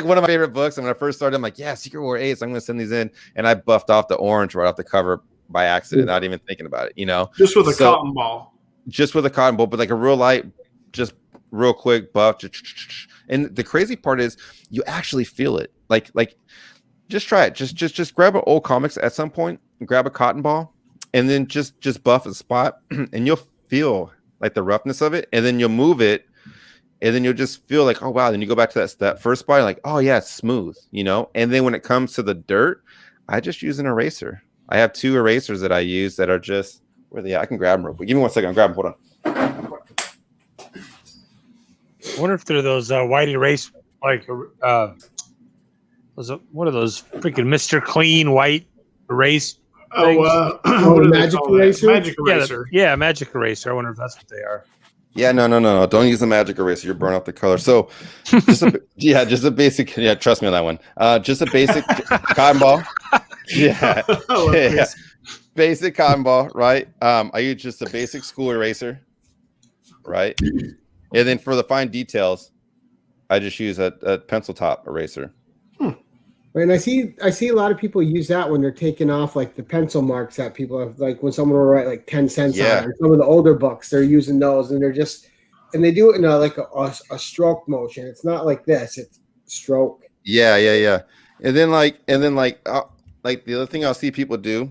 one of my favorite books. And when I first started, I'm like, yeah, Secret War 8s. I'm going to send these in, and I buffed off the orange right off the cover by accident, not even thinking about it. Just with a cotton ball. Just with a cotton ball, but like a real light, just real quick buff. And the crazy part is, you actually feel it. Like. Just try it. Just grab an old comics at some point and grab a cotton ball, and then just buff a spot, and you'll feel like the roughness of it, and then you'll move it, and then you'll just feel like, oh wow. Then you go back to that first spot, and like, oh yeah, it's smooth, And then when it comes to the dirt, I just use an eraser. I have 2 erasers that I use that are just where they at. I can grab them real quick. Give me 1 second. I'll grab them. Hold on. I wonder if they're those white erase what are those freaking Mr. Clean white erase? Magic eraser. Magic eraser. Yeah, magic eraser. I wonder if that's what they are. Yeah, no. Don't use the magic eraser. You burn off the color. So, just a basic. Yeah, trust me on that one. Just a basic cotton ball. Yeah. Basic cotton ball, right? I use just a basic school eraser, right? And then for the fine details, I just use a pencil top eraser. And I see a lot of people use that when they're taking off like the pencil marks that people have, like when someone will write like 10 cents on it. Or some of the older books, they're using those, and they do it in a stroke motion. It's not like this; it's stroke. Yeah. And then the other thing I'll see people do.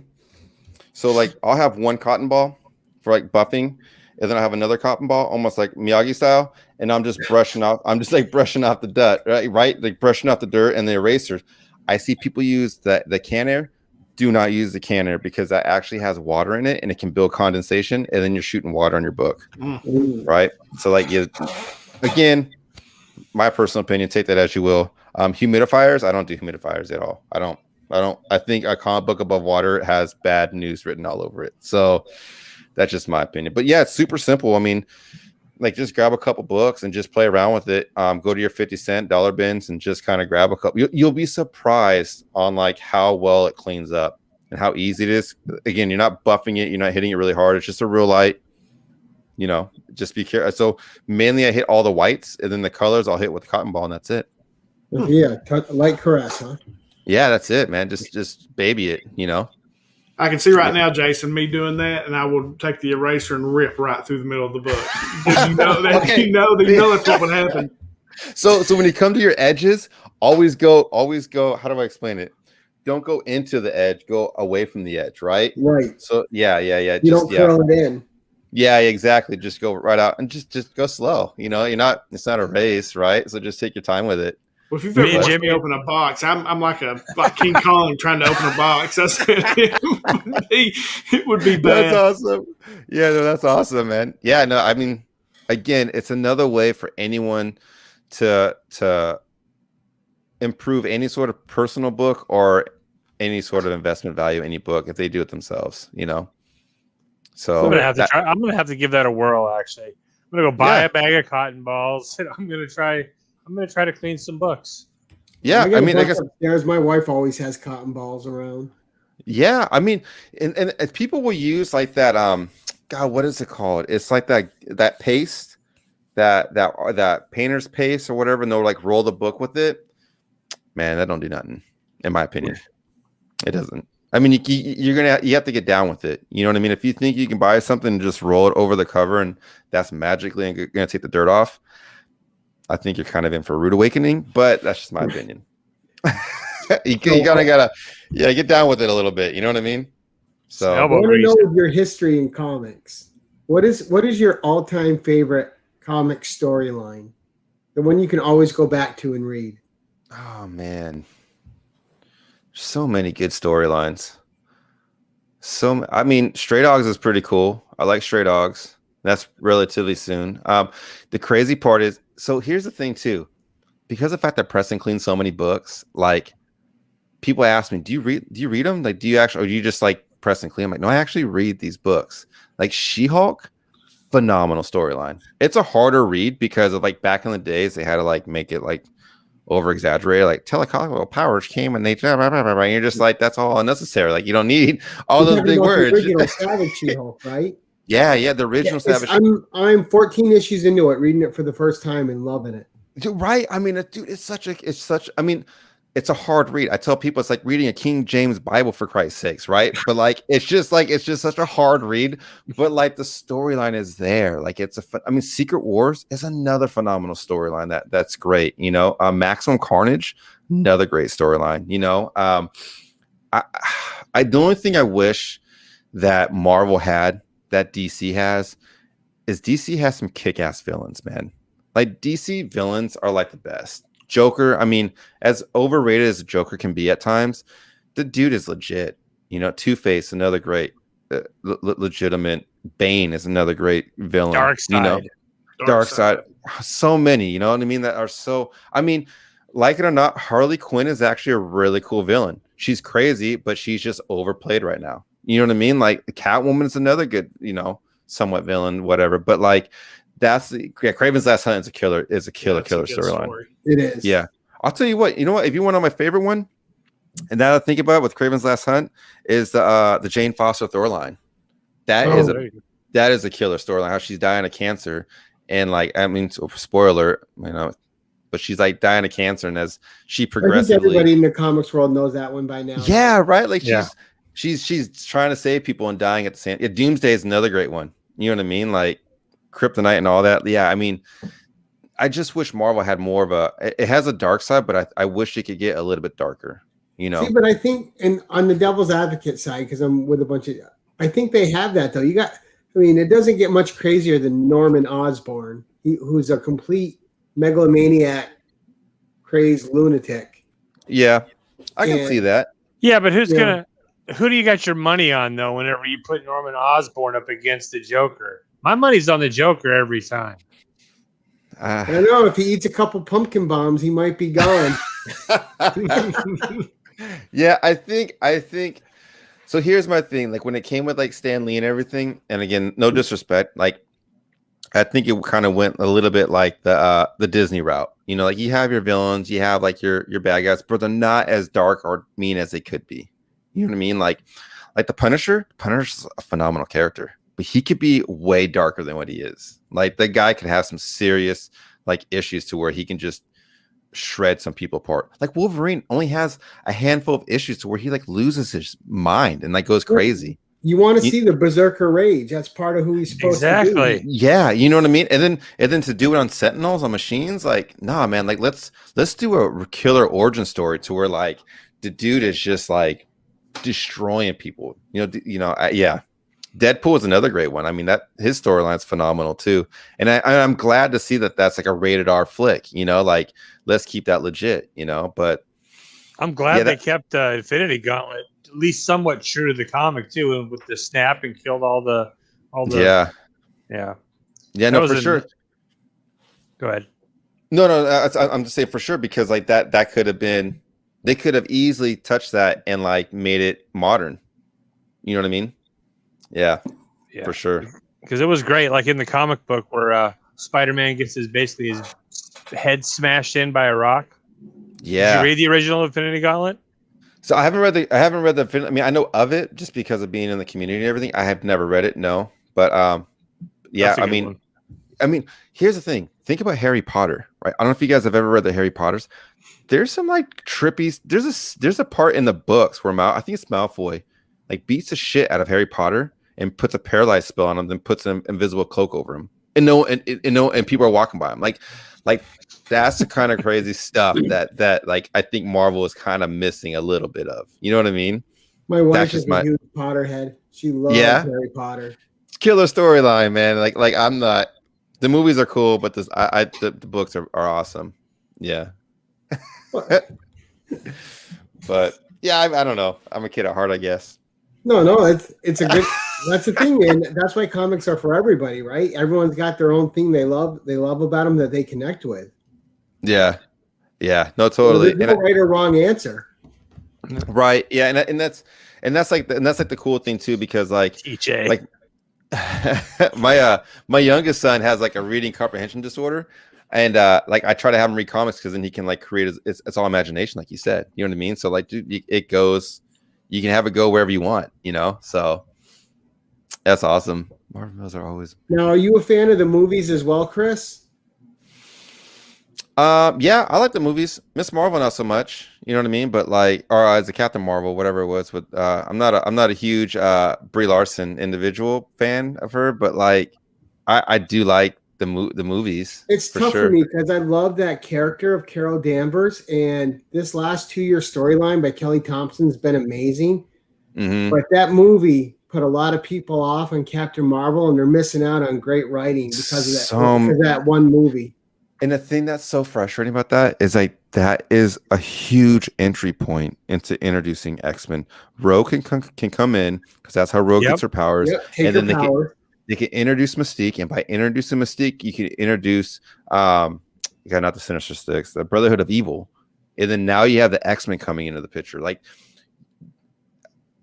So like I'll have one cotton ball for like buffing, and then I have another cotton ball, almost like Miyagi style, and I'm just brushing off. I'm just like brushing off the dirt, right? Like brushing off the dirt and the erasers. I see people use the canner. Do not use the canner because that actually has water in it and it can build condensation, and then you're shooting water on your book, right? So like again, my personal opinion, take that as you will. Humidifiers, I don't do humidifiers at all. I don't. I think a comic book above water has bad news written all over it. So that's just my opinion. But yeah, it's super simple. I mean, like just grab a couple books and just play around with it. Go to your 50-cent dollar bins and just kind of grab a couple. You'll be surprised on like how well it cleans up and how easy it is. Again, you're not buffing it. You're not hitting it really hard. It's just a real light, just be careful. So mainly I hit all the whites, and then the colors I'll hit with the cotton ball, and that's it. Yeah. Light caress, huh? Yeah, that's it, man. Just baby it, I can see right now, Jason, me doing that, and I will take the eraser and rip right through the middle of the book. You know that's what would happen. So when you come to your edges, always go. How do I explain it? Don't go into the edge. Go away from the edge, right? Right. So yeah. You don't curl it in. Yeah, exactly. Just go right out and just go slow. It's not a race, right? So just take your time with it. Well, if you've ever watched me open a box, I'm like King Kong trying to open a box. It would be bad. That's awesome. Yeah, no, that's awesome, man. Yeah, no, I mean, again, it's another way for anyone to improve any sort of personal book or any sort of investment value, any book, if they do it themselves, So I'm gonna have to give that a whirl. Actually, gonna go buy a bag of cotton balls, and I'm gonna try to clean some books. Yeah, I mean, I guess upstairs, my wife always has cotton balls around. Yeah, I mean, and people will use like that. God, what is it called? It's like that paste, that painter's paste or whatever, and they'll like roll the book with it. Man, that don't do nothing, in my opinion. It doesn't. I mean, you have to get down with it. You know what I mean? If you think you can buy something and just roll it over the cover and that's magically going to take the dirt off, I think you're kind of in for a rude awakening. But that's just my opinion. you gotta get down with it a little bit. You know what I mean? So I want to know your history in comics. What is your all-time favorite comic storyline? The one you can always go back to and read. Oh man, so many good storylines. I mean, Stray Dogs is pretty cool. I like Stray Dogs. That's relatively soon. The crazy part is, so here's the thing too, because of the fact that Preston cleans so many books, like people ask me, do you read them? Like, do you actually, or do you just like Preston clean? I'm like, no, I actually read these books. Like She-Hulk, phenomenal storyline. It's a harder read because of like back in the days, they had to like make it like over exaggerated, like telecollical powers came and they, and you're just like, that's all unnecessary. Like you don't need all those big words. The original Savage She-Hulk, right? Yeah, the original Savage. I'm 14 issues into it, reading it for the first time and loving it. Dude, right? I mean, dude, I mean, it's a hard read. I tell people it's like reading a King James Bible, for Christ's sakes, right? But like, it's just such a hard read. But like, the storyline is there. Like, Secret Wars is another phenomenal storyline that's great. You know, Maximum Carnage, another great storyline. You know, the only thing I wish that Marvel had that DC has is DC has some kick-ass villains, man. Like DC villains are like the best. Joker, I mean, as overrated as Joker can be at times, the dude is legit. You know, Two-Face, another great, legitimate. Bane is another great villain. Darkseid. You know, Darkseid. So many, you know what I mean? That are so. I mean, like it or not, Harley Quinn is actually a really cool villain. She's crazy, but she's just overplayed right now. You know what I mean? Like Catwoman is another good, you know, somewhat villain, whatever. But like. Kraven's Last Hunt is a killer storyline. It is. Yeah. I'll tell you what, if you want on my favorite one, and now that I think about it with Kraven's Last Hunt, is the Jane Foster Thor line. That is a killer storyline, how she's dying of cancer. And like, I mean, spoiler, you know, but she's like dying of cancer, and as she progressively, I think everybody in the comics world knows that one by now. Yeah, right. Like she's trying to save people and dying at the same. Yeah, Doomsday is another great one. You know what I mean? Like Kryptonite and all that. Yeah, I mean, I just wish Marvel had more of it has a dark side, but I wish it could get a little bit darker, you know. See, but I think, and on the devil's advocate side, because I'm with a bunch of, I think they have that though. It doesn't get much crazier than Norman Osborn, who's a complete megalomaniac, crazed lunatic. Yeah, I can see that. Yeah, but who do you got your money on though? Whenever you put Norman Osborn up against the Joker. My money's on the Joker every time. I don't know. If he eats a couple pumpkin bombs, he might be gone. Yeah, I think. So here's my thing. Like when it came with like Stan Lee and everything, and again, no disrespect, like I think it kind of went a little bit like the Disney route. You know, like you have your villains, you have like your bad guys, but they're not as dark or mean as they could be. You know what I mean? Like the Punisher. Punisher's a phenomenal character. But he could be way darker than what he is. Like the guy could have some serious like issues to where he can just shred some people apart. Like Wolverine only has a handful of issues to where he like loses his mind and like goes crazy. You want to see the berserker rage? That's part of who he's supposed to be. Yeah, you know what I mean. And then to do it on Sentinels, on machines, like nah, man. Like let's do a killer origin story to where like the dude is just like destroying people. Yeah. Deadpool is another great one. I mean, that his storyline is phenomenal too, and I'm glad to see that that's like a rated R flick. You know, like let's keep that legit. You know, but I'm glad they kept Infinity Gauntlet at least somewhat true to the comic too, and with the snap and killed all the yeah. No, for sure. Go ahead. No, I'm just saying for sure because like that could have been, they could have easily touched that and like made it modern. You know what I mean? Yeah, for sure. Because it was great, like in the comic book where Spider-Man gets basically his head smashed in by a rock. Yeah. Did you read the original Infinity Gauntlet? So I haven't read the. I mean, I know of it just because of being in the community and everything. I have never read it, no. But yeah, I mean, here's the thing. Think about Harry Potter, right? I don't know if you guys have ever read the Harry Potters. There's some like trippy. There's a part in the books where I think it's Malfoy, like beats the shit out of Harry Potter and puts a paralyzed spell on him, then puts an invisible cloak over him, and people are walking by him, like that's the kind of crazy stuff that like I think Marvel is kind of missing a little bit of. You know what I mean? My wife is a huge Potterhead. She loves Harry Potter. Killer storyline, man. Like I'm not. The movies are cool, but the books are awesome. Yeah. But yeah, I don't know. I'm a kid at heart, I guess. No, it's a good. That's the thing, man. That's why comics are for everybody, right? Everyone's got their own thing they love about them that they connect with. Yeah, no, totally. There's no right or wrong answer. Right. Yeah, and that's like the cool thing too, because like TJ. Like my youngest son has like a reading comprehension disorder, and like I try to have him read comics because then he can like create it's all imagination, like you said. You know what I mean? So like, dude, it goes. You can have it go wherever you want. You know, so that's awesome. Marvels are always. Now, are you a fan of the movies as well, Chris? Yeah, I like the movies. Miss Marvel, not so much. You know what I mean? But like, or as a Captain Marvel, whatever it was. With I'm not a huge Brie Larson individual fan of her, but like, I do like the movies. It's tough for me because I love that character of Carol Danvers, and this last 2-year storyline by Kelly Thompson's been amazing. Mm-hmm. But that movie put a lot of people off on Captain Marvel, and they're missing out on great writing because of that one movie. And the thing that's so frustrating about that is like that is a huge entry point into introducing X-Men. Rogue can come in because that's how Rogue gets her powers, and then they can introduce Mystique, and by introducing Mystique, you can introduce not the Sinister Six, the Brotherhood of Evil, and then now you have the X-Men coming into the picture. Like,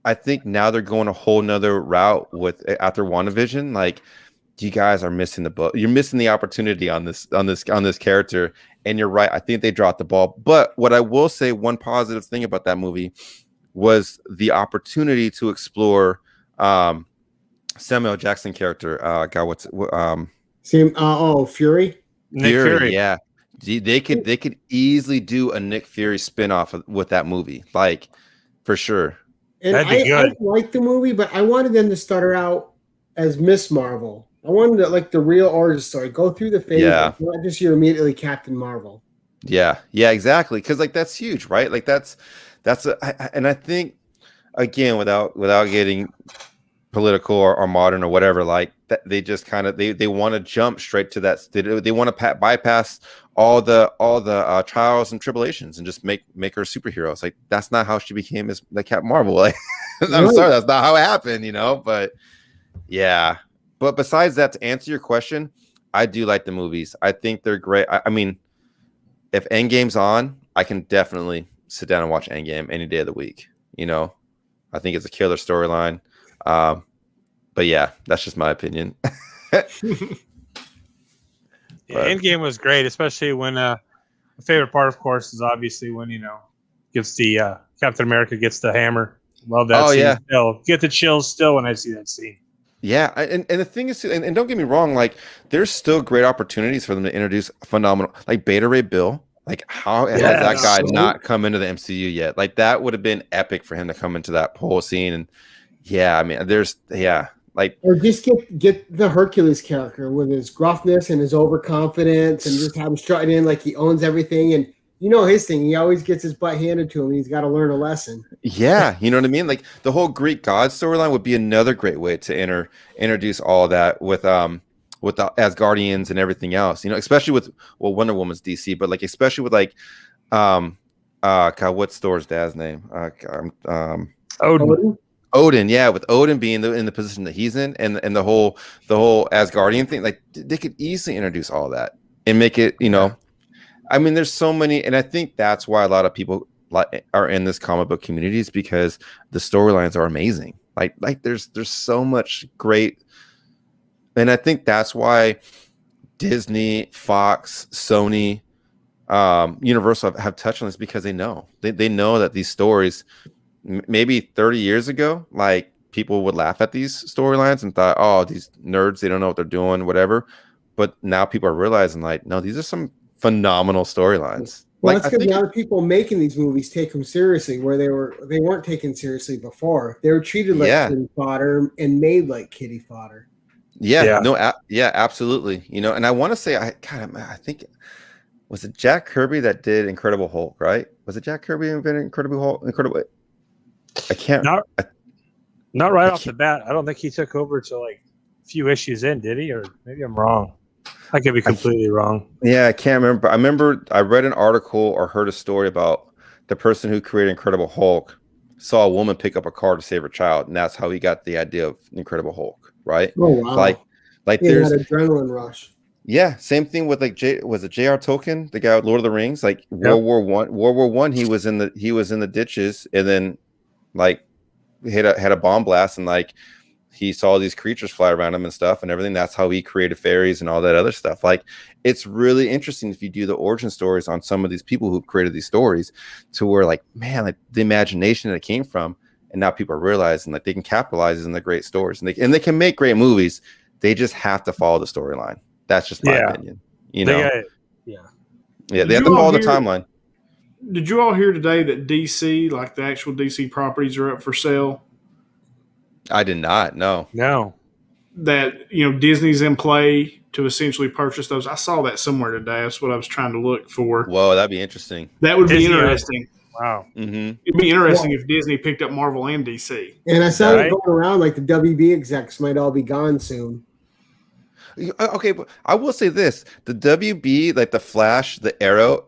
I think now they're going a whole nother route with after WandaVision, like. You guys are missing the book. You're missing the opportunity on this character, and you're right. I think they dropped the ball. But what I will say, one positive thing about that movie was the opportunity to explore Samuel Jackson character. Fury. Nick Fury. Yeah, they could easily do a Nick Fury spinoff with that movie, like for sure. And I like the movie, but I wanted them to start her out as Miss Marvel. I wanted to like the real origin story. Go through the phases, not just you're immediately Captain Marvel. Yeah, exactly. Because like that's huge, right? Like and I think again, without getting political or modern or whatever, like that they just kind of they want to jump straight to that. They want to bypass all the trials and tribulations and just make her superheroes. Like that's not how she became as the Captain Marvel. Like I'm sorry, that's not how it happened, you know. But yeah. But besides that, to answer your question, I do like the movies. I think they're great. I mean, if Endgame's on, I can definitely sit down and watch Endgame any day of the week. You know, I think it's a killer storyline. But yeah, that's just my opinion. Endgame was great, especially when my favorite part, of course, is obviously when gets the Captain America gets the hammer. Love that scene. Still get the chills still when I see that scene. Yeah, and the thing is, and don't get me wrong, like there's still great opportunities for them to introduce phenomenal, like Beta Ray Bill. Like how has that guy not come into the MCU yet? Like that would have been epic for him to come into that whole scene. And yeah, I mean, or just get the Hercules character with his gruffness and his overconfidence, and just have him strutting in like he owns everything. And you know his thing. He always gets his butt handed to him, and he's got to learn a lesson. Yeah, you know what I mean? Like the whole Greek god storyline would be another great way to introduce all that with the Asgardians and everything else. You know, especially with Wonder Woman's DC, but like especially with like God, what's Thor's dad's name? Odin, yeah, with Odin being in the position that he's in, and the whole Asgardian thing, like they could easily introduce all that and make it, you know. I mean, there's so many, and I think that's why a lot of people are in this comic book communities because the storylines are amazing. Like there's so much great, and I think that's why Disney, Fox, Sony, Universal have touched on this because they know that these stories, maybe 30 years ago, like people would laugh at these storylines and thought, oh, these nerds, they don't know what they're doing, whatever. But now people are realizing, like, no, these are some phenomenal storylines. Well, like, that's because now the people making these movies take them seriously, where they weren't taken seriously before. They were treated like kitty fodder and made like kitty fodder. Yeah. Absolutely. You know, and I want to say, I think, was it Jack Kirby that did Incredible Hulk, right? Was it Jack Kirby invented Incredible Hulk? I can't. Not right off the bat. I don't think he took over till like a few issues in, did he? Or maybe I'm wrong. I could be completely wrong. Yeah, I can't remember. I remember I read an article or heard a story about the person who created Incredible Hulk saw a woman pick up a car to save her child, and that's how he got the idea of Incredible Hulk, right? Oh wow! Like there's an adrenaline rush. Yeah, same thing with like was it J.R. Tolkien, the guy with Lord of the Rings? Like World War One, he was in the ditches, and then like had a bomb blast, and like he saw these creatures fly around him and stuff and everything. That's how he created fairies and all that other stuff. Like, it's really interesting if you do the origin stories on some of these people who created these stories, to where like, man, like the imagination that it came from, and now people are realizing that they can capitalize in the great stories, and they can make great movies. They just have to follow the storyline. That's just my opinion. You know, they have to follow the timeline. Did you all hear today that DC, like the actual DC properties, are up for sale? I did not. No. That, you know, Disney's in play to essentially purchase those. I saw that somewhere today. That's what I was trying to look for. Whoa, that'd be interesting. That would be interesting. Wow. Mm-hmm. It'd be interesting if Disney picked up Marvel and DC. And I saw it going around like the WB execs might all be gone soon. Okay, but I will say this: the WB, like the Flash, the Arrow,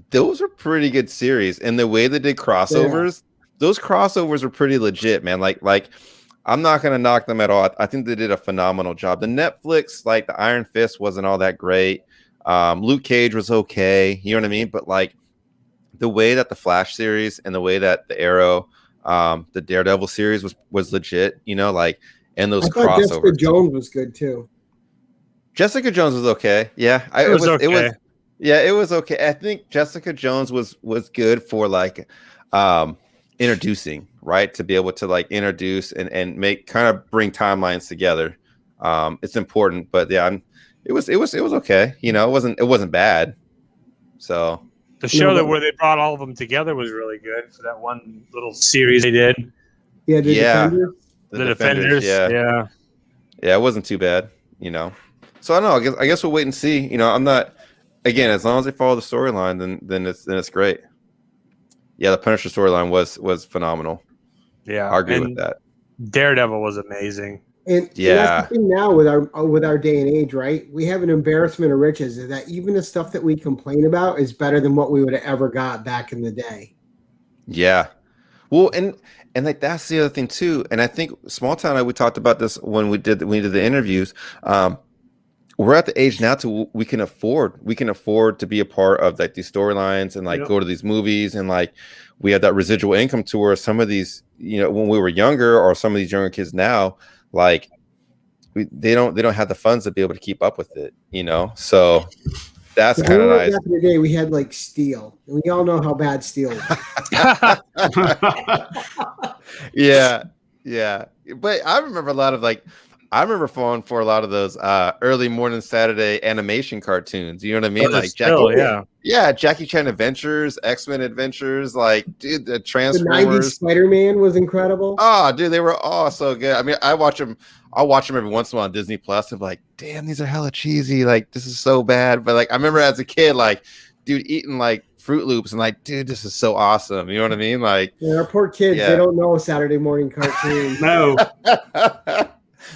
those are pretty good series. And the way they did crossovers, those crossovers are pretty legit, man. Like I'm not gonna knock them at all. I think they did a phenomenal job. The Netflix, like the Iron Fist, wasn't all that great. Luke Cage was okay, you know what I mean? But like the way that the Flash series and the way that the Arrow, the Daredevil series was legit, you know, like, and those crossovers. Jessica Jones was good too. Jessica Jones was okay. Yeah, it was okay. It was okay. I think Jessica Jones was good for like introducing, right? To be able to like introduce and make kind of bring timelines together. It's important, but yeah, it was okay. You know, it wasn't bad. So the show where they brought all of them together was really good for that one little series they did. Yeah, Defenders. The Defenders. Yeah, it wasn't too bad. You know, so I don't know. I guess we'll wait and see. You know, I'm not. Again, as long as they follow the storyline, then it's great. Yeah, the Punisher storyline was phenomenal. Yeah, I agree with that. Daredevil was amazing. And that's the thing now with our day and age, right? We have an embarrassment of riches, is that even the stuff that we complain about is better than what we would have ever got back in the day. Yeah, well, and like that's the other thing too. And I think Smalltown, we talked about this when we did the interviews. We're at the age now to we can afford to be a part of like these storylines and like go to these movies, and like we have that residual income to where some of these, you know, when we were younger, or some of these younger kids now, like they don't have the funds to be able to keep up with it, you know. So that's kind of nice. Back in the day, we had like Steel, and we all know how bad Steel was. Yeah. But I remember a lot of like. I remember falling for a lot of those early morning Saturday animation cartoons. You know what I mean? Like Jackie Chan Adventures, X-Men Adventures, like dude, the Transformers. The 90s Spider-Man was incredible. Oh, dude, they were all so good. I mean, I'll watch them every once in a while on Disney Plus. I'm like, damn, these are hella cheesy. Like, this is so bad. But like, I remember as a kid, like, dude, eating like Fruit Loops and like, dude, this is so awesome. You know what I mean? Like, our poor kids, they don't know Saturday morning cartoons. No.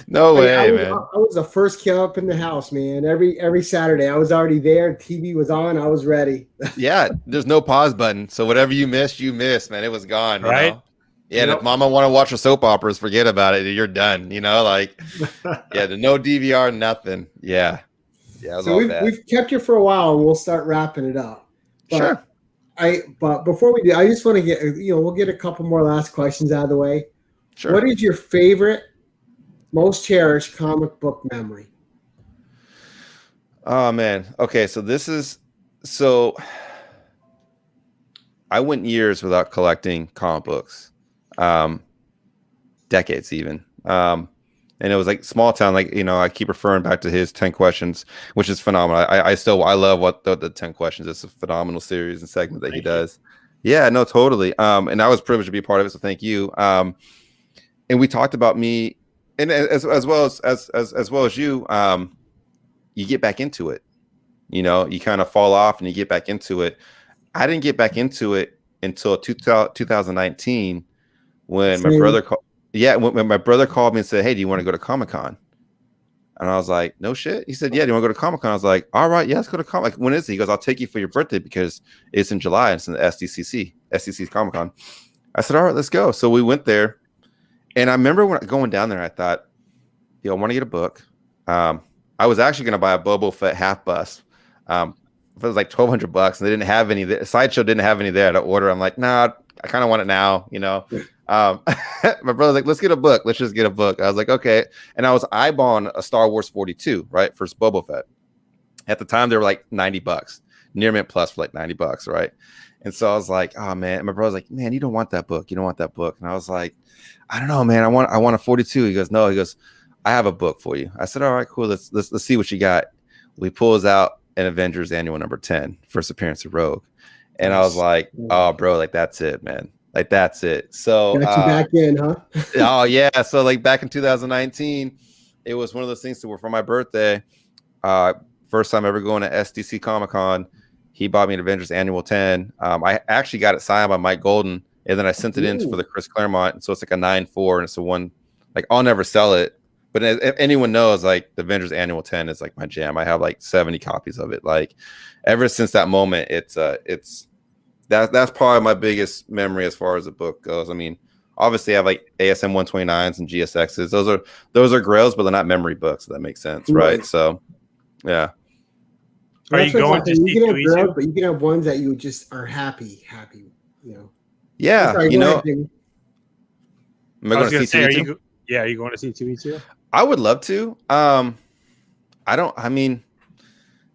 No way, man. I was the first kid up in the house, man. Every Saturday, I was already there. TV was on. I was ready. Yeah, there's no pause button, so whatever you missed, man. It was gone, right? You know? Yeah, if Mama want to watch the soap operas, forget about it. You're done. You know, like no DVR, nothing. Yeah, it was all bad. We've kept you for a while, and we'll start wrapping it up. But sure. But before we do, I just want to get we'll get a couple more last questions out of the way. Sure. What is your favorite, most cherished comic book memory? Oh man. Okay, so I went years without collecting comic books. Decades even. And it was like small town, like, I keep referring back to his 10 questions, which is phenomenal. I love what the 10 questions. It's a phenomenal series and segment that he does. Yeah, no, totally. And I was privileged to be a part of it, so thank you. And we talked about me, and as well as you, you get back into it. You kind of fall off and you get back into it. I didn't get back into it until 2019 when my brother called. Yeah, when my brother called me and said, "Hey, do you want to go to Comic-Con?" And I was like, "No shit." He said, "Yeah, do you want to go to Comic-Con?" I was like, "All right, yeah, let's go to Comic." Like, when is it? He goes, "I'll take you for your birthday because it's in July. It's in the SDCC Comic-Con." I said, "All right, let's go." So we went there, and I remember when going down there, I thought, "Yo, I want to get a book." I was actually going to buy a Boba Fett half bust. It was like $1,200, and they didn't have any. Sideshow didn't have any there to order. I'm like, "Nah, I kind of want it now," My brother's like, "Let's get a book. Let's just get a book." I was like, "Okay." And I was eyeballing a Star Wars 42, right? For Boba Fett. At the time, they were like $90, near mint plus for like $90, right? And so I was like, "Oh man." And my brother's like, "Man, you don't want that book. You don't want that book." And I was like, "I don't know, man. I want a 42." He goes, "No." He goes, "I have a book for you." I said, "All right, cool. Let's see what you got." We pulls out an Avengers Annual number 10, first appearance of Rogue. And I was like, "Oh, bro, like that's it, man. Like that's it." So got you back in, huh? Oh yeah. So like back in 2019, it was one of those things to where for my birthday, first time ever going to SDC Comic-Con, he bought me an Avengers Annual 10. I actually got it signed by Mike Golden, and then I sent it in for the Chris Claremont. And so it's like a 9.4, and it's a one. Like I'll never sell it, but if anyone knows, like the Avengers Annual 10 is like my jam. I have like 70 copies of it. Like ever since that moment, it's that's probably my biggest memory as far as the book goes. I mean, obviously I have like ASM 129s and GSXs. Those are grails, but they're not memory books. If that makes sense, right? So, yeah. Are you going to see grails, but you can have ones that you just are happy. Yeah, sorry, am I going to see 2E2? Are you going to see 2E2? I would love to. I mean,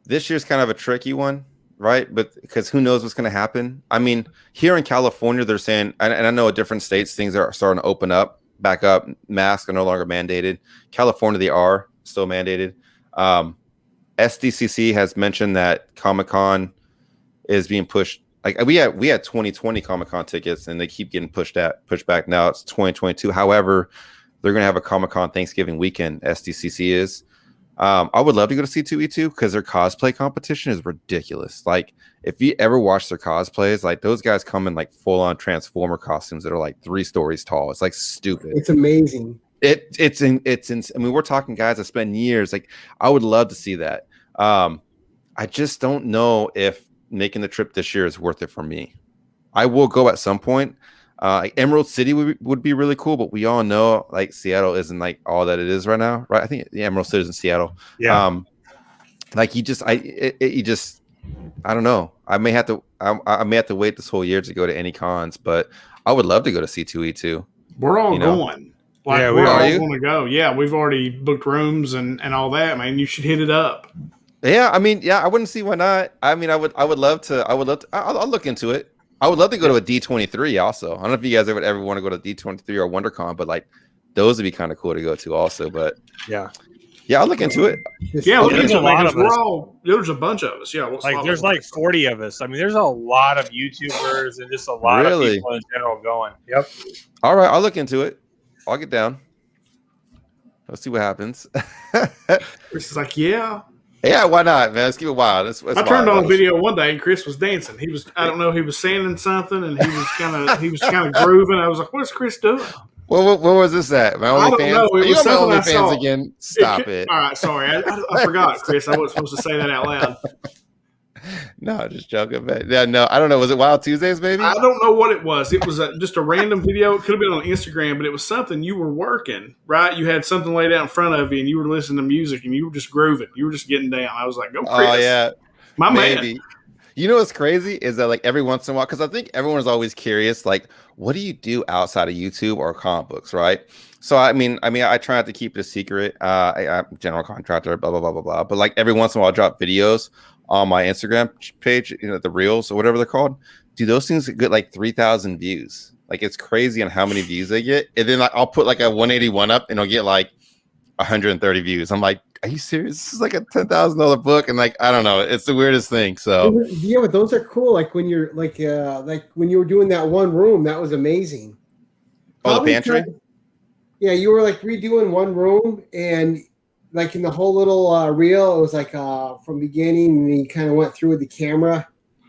this year's kind of a tricky one. Right, but because who knows what's going to happen? I mean, here in California, they're saying, and I know at different states things are starting to open up, back up. Masks are no longer mandated. California, they are still mandated. SDCC has mentioned that Comic-Con is being pushed. Like we had 2020 Comic-Con tickets, and they keep getting pushed back. Now it's 2022. However, they're going to have a Comic-Con Thanksgiving weekend. SDCC is. I would love to go to C2E2 because their cosplay competition is ridiculous. Like, if you ever watch their cosplays, like those guys come in like full-on Transformer costumes that are like 3 stories tall. It's like stupid. It's amazing. It's I mean, we're talking guys that spend years. Like, I would love to see that. I just don't know if making the trip this year is worth it for me. I will go at some point. Emerald City would be really cool, but we all know like Seattle isn't like all that it is right now, right? I think the Emerald City is in Seattle. Yeah. Like you just I don't know. I may have to wait this whole year to go to any cons, but I would love to go to C2E2. We're all going. Like, yeah, we're all going to go. Yeah, we've already booked rooms and all that, man. You should hit it up. Yeah, I mean, yeah, I wouldn't see why not. I mean, I would love to. I'll look into it. I would love to go to a D23 also. I don't know if you guys ever want to go to D23 or WonderCon, but like those would be kind of cool to go to also. But yeah, I'll look into it. Yeah, there's a lot of us. There's a bunch of us. Yeah, like there's like 40 of us. I mean, there's a lot of YouTubers and just a lot of people in general going. Yep. All right, I'll look into it. I'll get down. Let's see what happens. Chris is like, yeah. Yeah, why not, man? Let's keep it wild. I turned on a video one day and Chris was dancing. He was, I don't know, he was sanding something and he was kind of grooving. I was like, "What's Chris doing?" What was this at? My OnlyFans? I don't know. It was something I saw. Again? Stop it. All right, sorry. I forgot, Chris. I wasn't supposed to say that out loud. No, just joking. But yeah, no, I don't know. Was it Wild Tuesdays, maybe? I don't know what it was. It was just a random video. It could have been on Instagram, but it was something you were working, right? You had something laid out in front of you, and you were listening to music, and you were just grooving. You were just getting down. I was like, "Go, Chris!" Oh yeah, my maybe. Man. You know what's crazy is that like every once in a while, because I think everyone is always curious, like, what do you do outside of YouTube or comic books, right? So I try not to keep it a secret. I'm a general contractor, blah blah blah blah blah. But like every once in a while, I drop videos on my Instagram page, the reels or whatever they're called. Dude, those things get like 3,000 views. Like it's crazy on how many views they get. And then like, I'll put like a 181 up, and I'll get like 130 views. I'm like, are you serious? This is like a $10,000 book, and like I don't know, it's the weirdest thing. So yeah, but those are cool. Like when you're like when you were doing that one room, that was amazing. Oh, the pantry. Yeah, you were like redoing one room, and like in the whole little reel, it was like from beginning, and you kind of went through with the camera.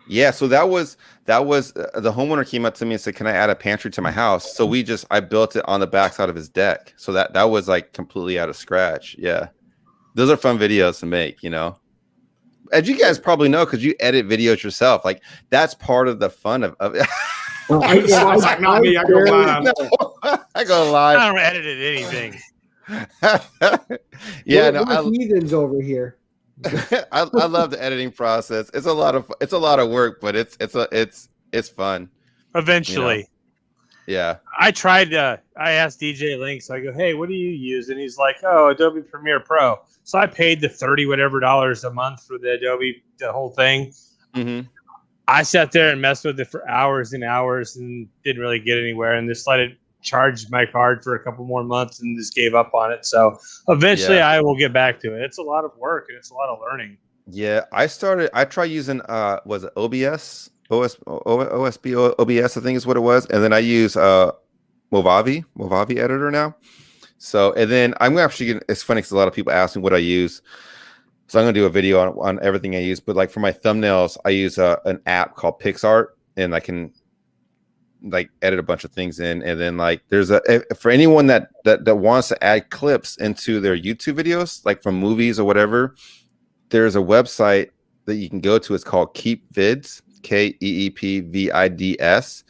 Yeah, so that was the homeowner came up to me and said, "Can I add a pantry to my house?" So I built it on the backside of his deck. So that was like completely out of scratch. Yeah, those are fun videos to make, you know. As you guys probably know, because you edit videos yourself, like that's part of the fun of it. Well, not me. I go live. I go live. I don't edit anything. Yeah, we're heathens over here. I love the editing process. It's a lot of work, but it's fun. Eventually, you know? Yeah. I tried. I asked DJ Link, so I go, "Hey, what do you use?" And he's like, "Oh, Adobe Premiere Pro." So I paid the $30 whatever a month for the Adobe, the whole thing. Mm-hmm. I sat there and messed with it for hours and hours and didn't really get anywhere. And just let it charge my card for a couple more months and just gave up on it. So eventually I will get back to it. It's a lot of work and it's a lot of learning. Yeah, I tried using was it OBS? OSB OBS, I think is what it was. And then I use Movavi editor now. So, and then I'm actually getting, it's funny because a lot of people ask me what I use. So I'm going to do a video on everything I use. But like for my thumbnails, I use an app called PixArt, and I can like edit a bunch of things in. And then like there's for anyone that wants to add clips into their YouTube videos, like from movies or whatever, there's a website that you can go to. It's called KeepVids, KeepVids.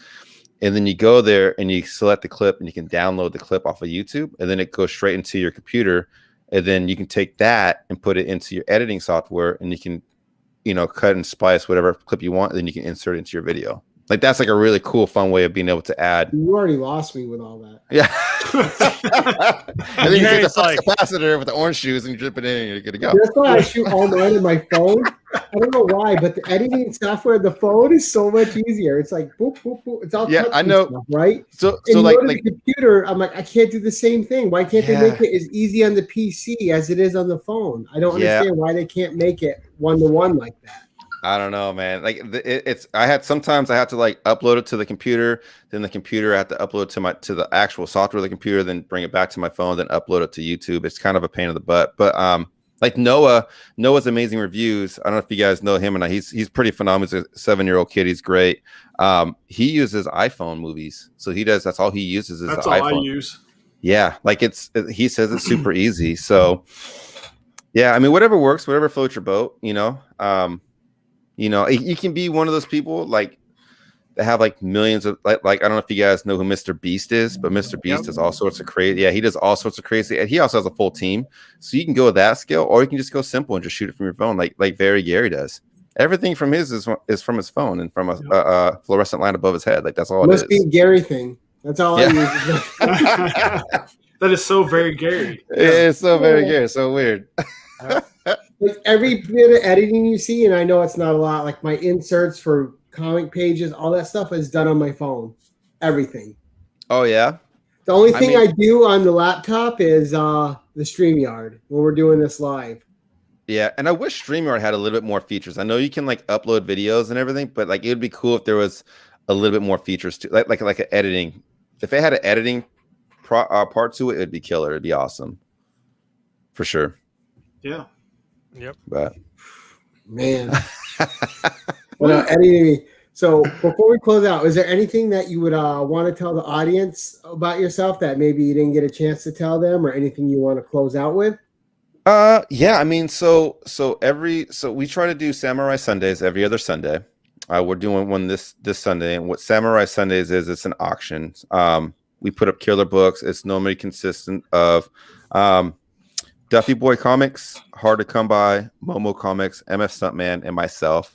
And then you go there and you select the clip and you can download the clip off of YouTube, and then it goes straight into your computer. And then you can take that and put it into your editing software, and you can, cut and splice whatever clip you want. And then you can insert it into your video. Like that's like a really cool, fun way of being able to add. You already lost me with all that. Yeah. And then you take the flux capacitor with the orange shoes and you drip it in and you're good to go. That's why I shoot all mine on my phone. I don't know why, but the editing software on the phone is so much easier. It's like boop, boop, boop. It's all I know, stuff, right? So like the computer, I'm like, I can't do the same thing. Why can't they make it as easy on the PC as it is on the phone? I don't understand why they can't make it one-to-one like that. I don't know, man. Like sometimes I have to like upload it to the computer, then the computer I have to upload to the actual software of the computer, then bring it back to my phone, then upload it to YouTube. It's kind of a pain in the butt. But like Noah's amazing reviews. I don't know if you guys know him or not. He's pretty phenomenal. He's a 7-year-old kid. He's great. He uses iPhone movies, so that's all he uses is that's the all iPhone. I use. Yeah, like he says it's super easy. So yeah, I mean whatever works, whatever floats your boat. You can be one of those people like that have like millions of like I don't know if you guys know who Mr. Beast is, but Mr. Beast does all sorts of crazy. Yeah, he does all sorts of crazy, and he also has a full team. So you can go with that scale, or you can just go simple and just shoot it from your phone, like Very Gary does. Everything from his is from his phone and from a fluorescent line above his head. Like that's all it is. Must be a Gary thing. That's all I use. That is so very Gary. It's so very Gary. So weird. Like every bit of editing you see, and I know it's not a lot, like my inserts for comic pages, all that stuff is done on my phone. Everything. Oh yeah. The only thing I do on the laptop is the StreamYard when we're doing this live. Yeah, and I wish StreamYard had a little bit more features. I know you can like upload videos and everything, but like it would be cool if there was a little bit more features to like an editing. If it had an editing part to it, it'd be killer. It'd be awesome, for sure. Yeah. Yep. But man, editing. So before we close out, is there anything that you would want to tell the audience about yourself that maybe you didn't get a chance to tell them, or anything you want to close out with? Yeah, I mean, so we try to do Samurai Sundays every other Sunday. We're doing one this Sunday, and what Samurai Sundays is, it's an auction. We put up killer books. It's normally consistent of Duffy Boy Comics, Hard to Come By, Momo Comics, MF Stuntman, and myself.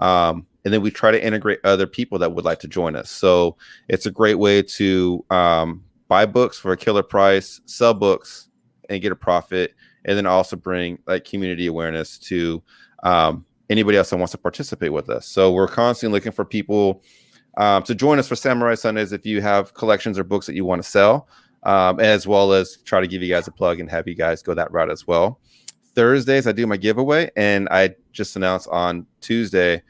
And then we try to integrate other people that would like to join us. So it's a great way to buy books for a killer price, sell books and get a profit, and then also bring like community awareness to anybody else that wants to participate with us. So we're constantly looking for people to join us for Samurai Sundays if you have collections or books that you want to sell, as well as try to give you guys a plug and have you guys go that route as well. Thursdays, I do my giveaway, and I just announced on Tuesday,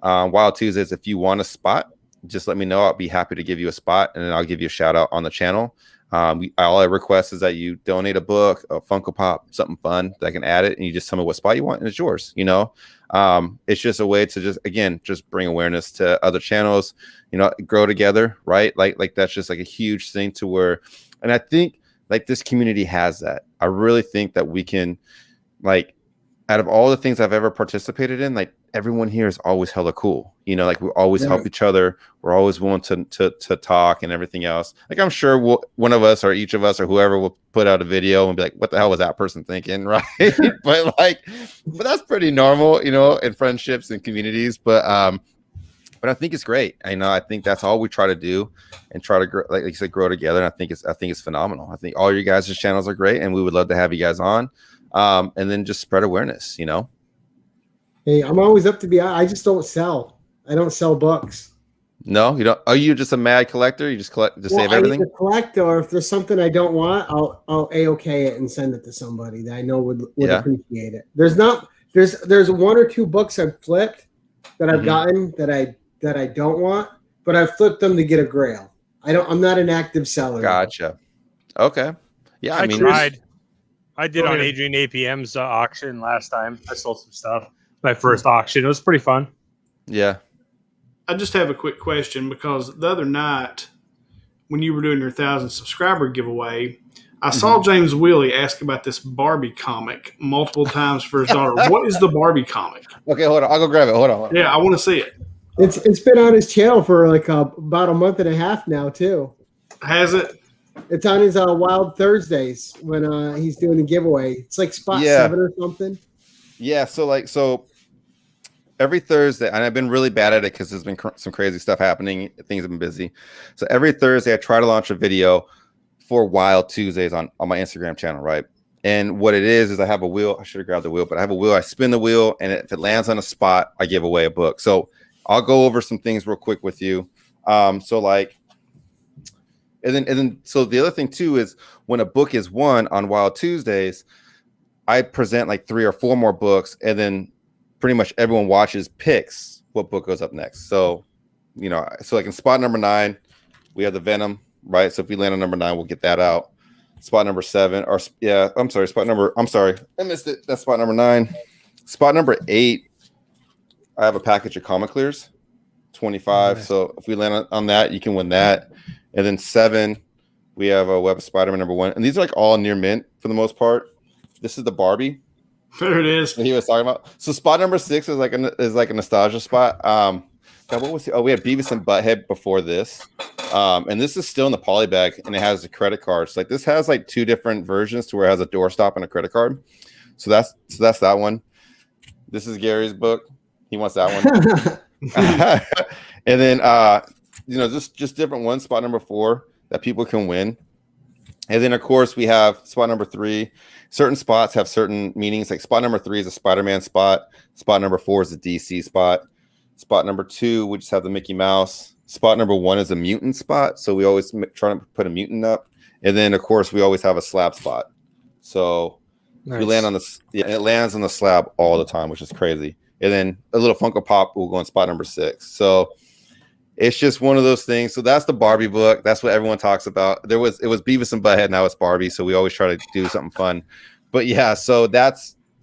Wild Tuesdays, if you want a spot, just let me know. I'll be happy to give you a spot, and then I'll give you a shout out on the channel. All I request is that you donate a book, a Funko Pop, something fun that I can add it, and you just tell me what spot you want, and it's yours. You know, it's just a way to just bring awareness to other channels. You know, grow together, right? Like that's just like a huge thing to where, and I think like this community has that. I really think that we can, like, out of all the things I've ever participated in, like everyone here is always hella cool. You know, like we always help each other. We're always willing to talk and everything else. Like I'm sure one of us or each of us or whoever will put out a video and be like, what the hell was that person thinking? Right. but that's pretty normal, you know, in friendships and communities. But I think it's great. I think that's all we try to do and try to grow, like you said, grow together. And I think it's phenomenal. I think all your guys' channels are great, and we would love to have you guys on. And then just spread awareness, you know. Hey, I'm always up to be. I just don't sell. I don't sell books. No, you don't. Are you just a mad collector? You just collect, save everything? I either collect, or if there's something I don't want, I'll A-OK it and send it to somebody that I know would appreciate it. There's one or two books I've flipped that I've gotten that I don't want, but I've flipped them to get a grail. I'm not an active seller. Gotcha. Okay. Yeah, I tried. I did on Adrian APM's auction last time. I sold some stuff. My first auction. It was pretty fun. Yeah. I just have a quick question, because the other night when you were doing your 1,000 subscriber giveaway, I saw James Wheely ask about this Barbie comic multiple times for his daughter. What is the Barbie comic? Okay, hold on. I'll go grab it. Hold on. Yeah, I want to see it. It's been on his channel for like about a month and a half now too. Has it? It's on his Wild Thursdays when he's doing the giveaway. It's like spot 7 or something. Yeah, so every Thursday, and I've been really bad at it because there's been some crazy stuff happening. Things have been busy. So every Thursday, I try to launch a video for Wild Tuesdays on my Instagram channel, right? And what it is I have a wheel. I should have grabbed the wheel, but I have a wheel. I spin the wheel, and if it lands on a spot, I give away a book. So I'll go over some things real quick with you. And then so the other thing too is when a book is won on Wild Tuesdays, I present like 3 or 4 more books, and then pretty much everyone picks what book goes up next. So, you know, so like in spot number 9, we have the Venom, right? So if we land on number 9, we'll get that out. Spot number 7, I missed it. That's spot number 9. Spot number 8, I have a package of Comic Clears, 25. Nice. So if we land on that, you can win that. And then 7, we have a Web of Spider-Man number 1. And these are like all near mint for the most part. This is the Barbie. There it is. That he was talking about. So spot number 6 is like a nostalgia spot. God, what was he? Oh, we had Beavis and Butthead before this. And this is still in the poly bag, and it has a credit card. So like this has like 2 different versions to where it has a doorstop and a credit card. So that's that one. This is Gary's book. He wants that one. And then you know, just different ones. Spot number 4 that people can win. And then of course we have spot number 3. Certain spots have certain meanings. Like spot number 3 is a Spider-Man spot. Spot number 4 is a DC spot. Spot number 2, we just have the Mickey Mouse. Spot number 1 is a mutant spot. So we always try to put a mutant up. And then of course we always have a slab spot. So we land on it lands on the slab all the time, which is crazy. And then a little Funko Pop will go on spot number 6. So it's just one of those things. So that's the Barbie book. That's what everyone talks about. It was Beavis and Butthead. Now it's Barbie. So we always try to do something fun. But yeah, so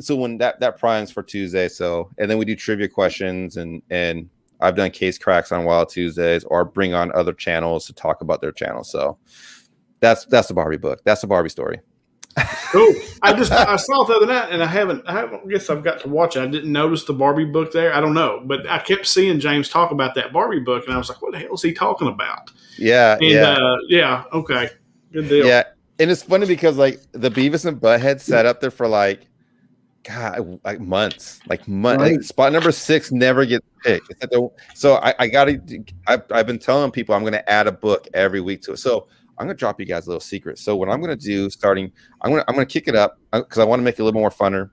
when that primes for Tuesday. So, and then we do trivia questions, and I've done case cracks on Wild Tuesdays, or bring on other channels to talk about their channels. So that's the Barbie book. That's the Barbie story. Cool. I saw it the other night, and I guess I've got to watch it. I didn't notice the Barbie book there. I don't know, but I kept seeing James talk about that Barbie book, and I was like, "What the hell is he talking about?" Yeah, okay, good deal. Yeah, and it's funny because like the Beavis and Butthead set up there for like God, like months. Like Right. spot number 6 never gets picked. So I've been telling people I'm going to add a book every week to it. So I'm going to drop you guys a little secret. So what I'm going to do I'm going to kick it up because I want to make it a little more funner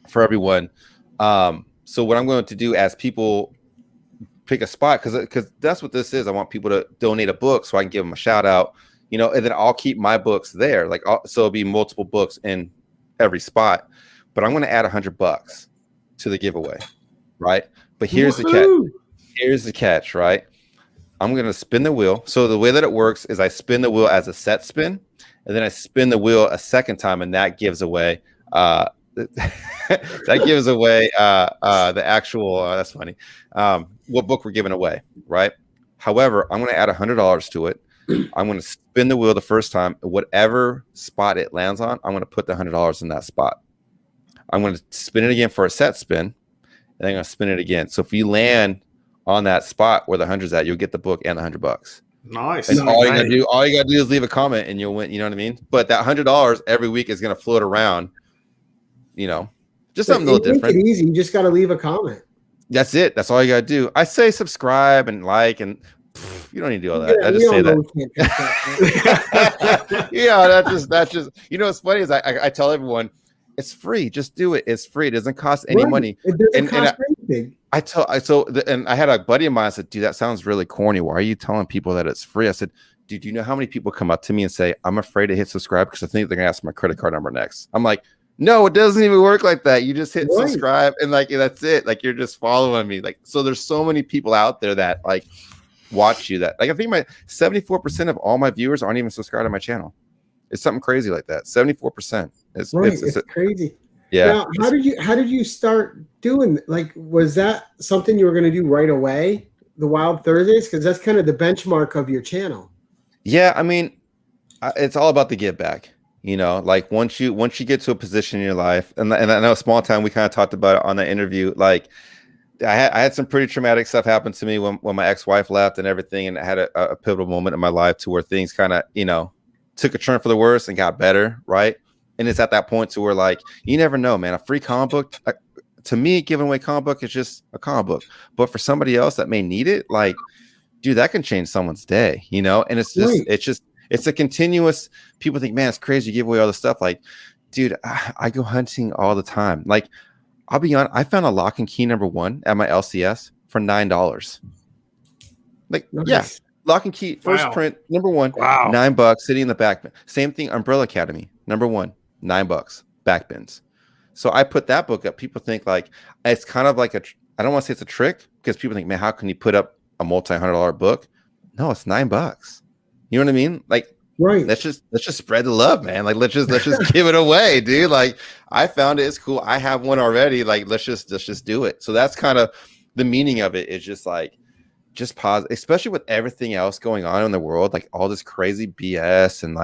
for everyone. So what I'm going to do as people pick a spot, because that's what this is. I want people to donate a book so I can give them a shout out, and then I'll keep my books there. So it'll be multiple books in every spot, but I'm going to add $100 to the giveaway, right? But here's the catch. Here's the catch, right? I'm going to spin the wheel. So the way that it works is I spin the wheel as a set spin, and then I spin the wheel a second time, and that gives away the actual that's funny what book we're giving away, right? However, I'm going to add $100 to it. I'm going to spin the wheel the first time. Whatever spot it lands on, I'm going to put the $100 in that spot. I'm going to spin it again for a set spin, and then I'm going to spin it again. So if you land on that spot where the 100's at, you'll get the book and the $100. Nice. And all you gotta do is leave a comment and you'll win. You know what I mean? But that $100 every week is going to float around. Just something a little different. Make it easy. You just got to leave a comment. That's it. That's all you got to do. I say subscribe and like, and you don't need to do all that. Yeah, I just say that. Yeah, that's just. What's funny is I tell everyone it's free. Just do it. It's free. It doesn't cost any money. It doesn't cost anything. And I had a buddy of mine. I said, dude, that sounds really corny. Why are you telling people that it's free? I said, dude, do you know how many people come up to me and say, I'm afraid to hit subscribe because I think they're gonna ask my credit card number next. I'm like, no, it doesn't even work like that. You just hit subscribe and that's it. Like you're just following me. So there's so many people out there that watch you that I think my 74% of all my viewers aren't even subscribed to my channel. It's something crazy like that. 74%. It's crazy. Yeah. Now, how did you start doing? Was that something you were going to do right away? The Wild Thursdays, because that's kind of the benchmark of your channel. Yeah, I mean, it's all about the give back. Once you get to a position in your life, and I know Smalltown, we kind of talked about it on the interview. I had some pretty traumatic stuff happen to me when my ex-wife left and everything, and I had a pivotal moment in my life to where things kind of took a turn for the worse and got better, right? And it's at that point to where you never know, man. A free comic book, to me, giving away comic book is just a comic book, but for somebody else that may need it, dude, that can change someone's day, and it's a continuous. People think, man, it's crazy you give away all this stuff. Dude, I go hunting all the time. I'll be honest, I found a lock and key number 1 at my LCS for $9. Nice. Yeah, lock and key, first print, number 1, $9, sitting in the back bin. Same thing, Umbrella Academy, number 1, $9, back bins. So I put that book up. People think it's kind of I don't want to say it's a trick, because people think, man, how can you put up a multi-$100 book? No, it's $9. You know what I mean? Right. Let's just spread the love, man. Let's just give it away, dude. I found it. It's cool. I have one already. Let's just do it. So that's kind of the meaning of it. Is just pause, especially with everything else going on in the world, all this crazy BS and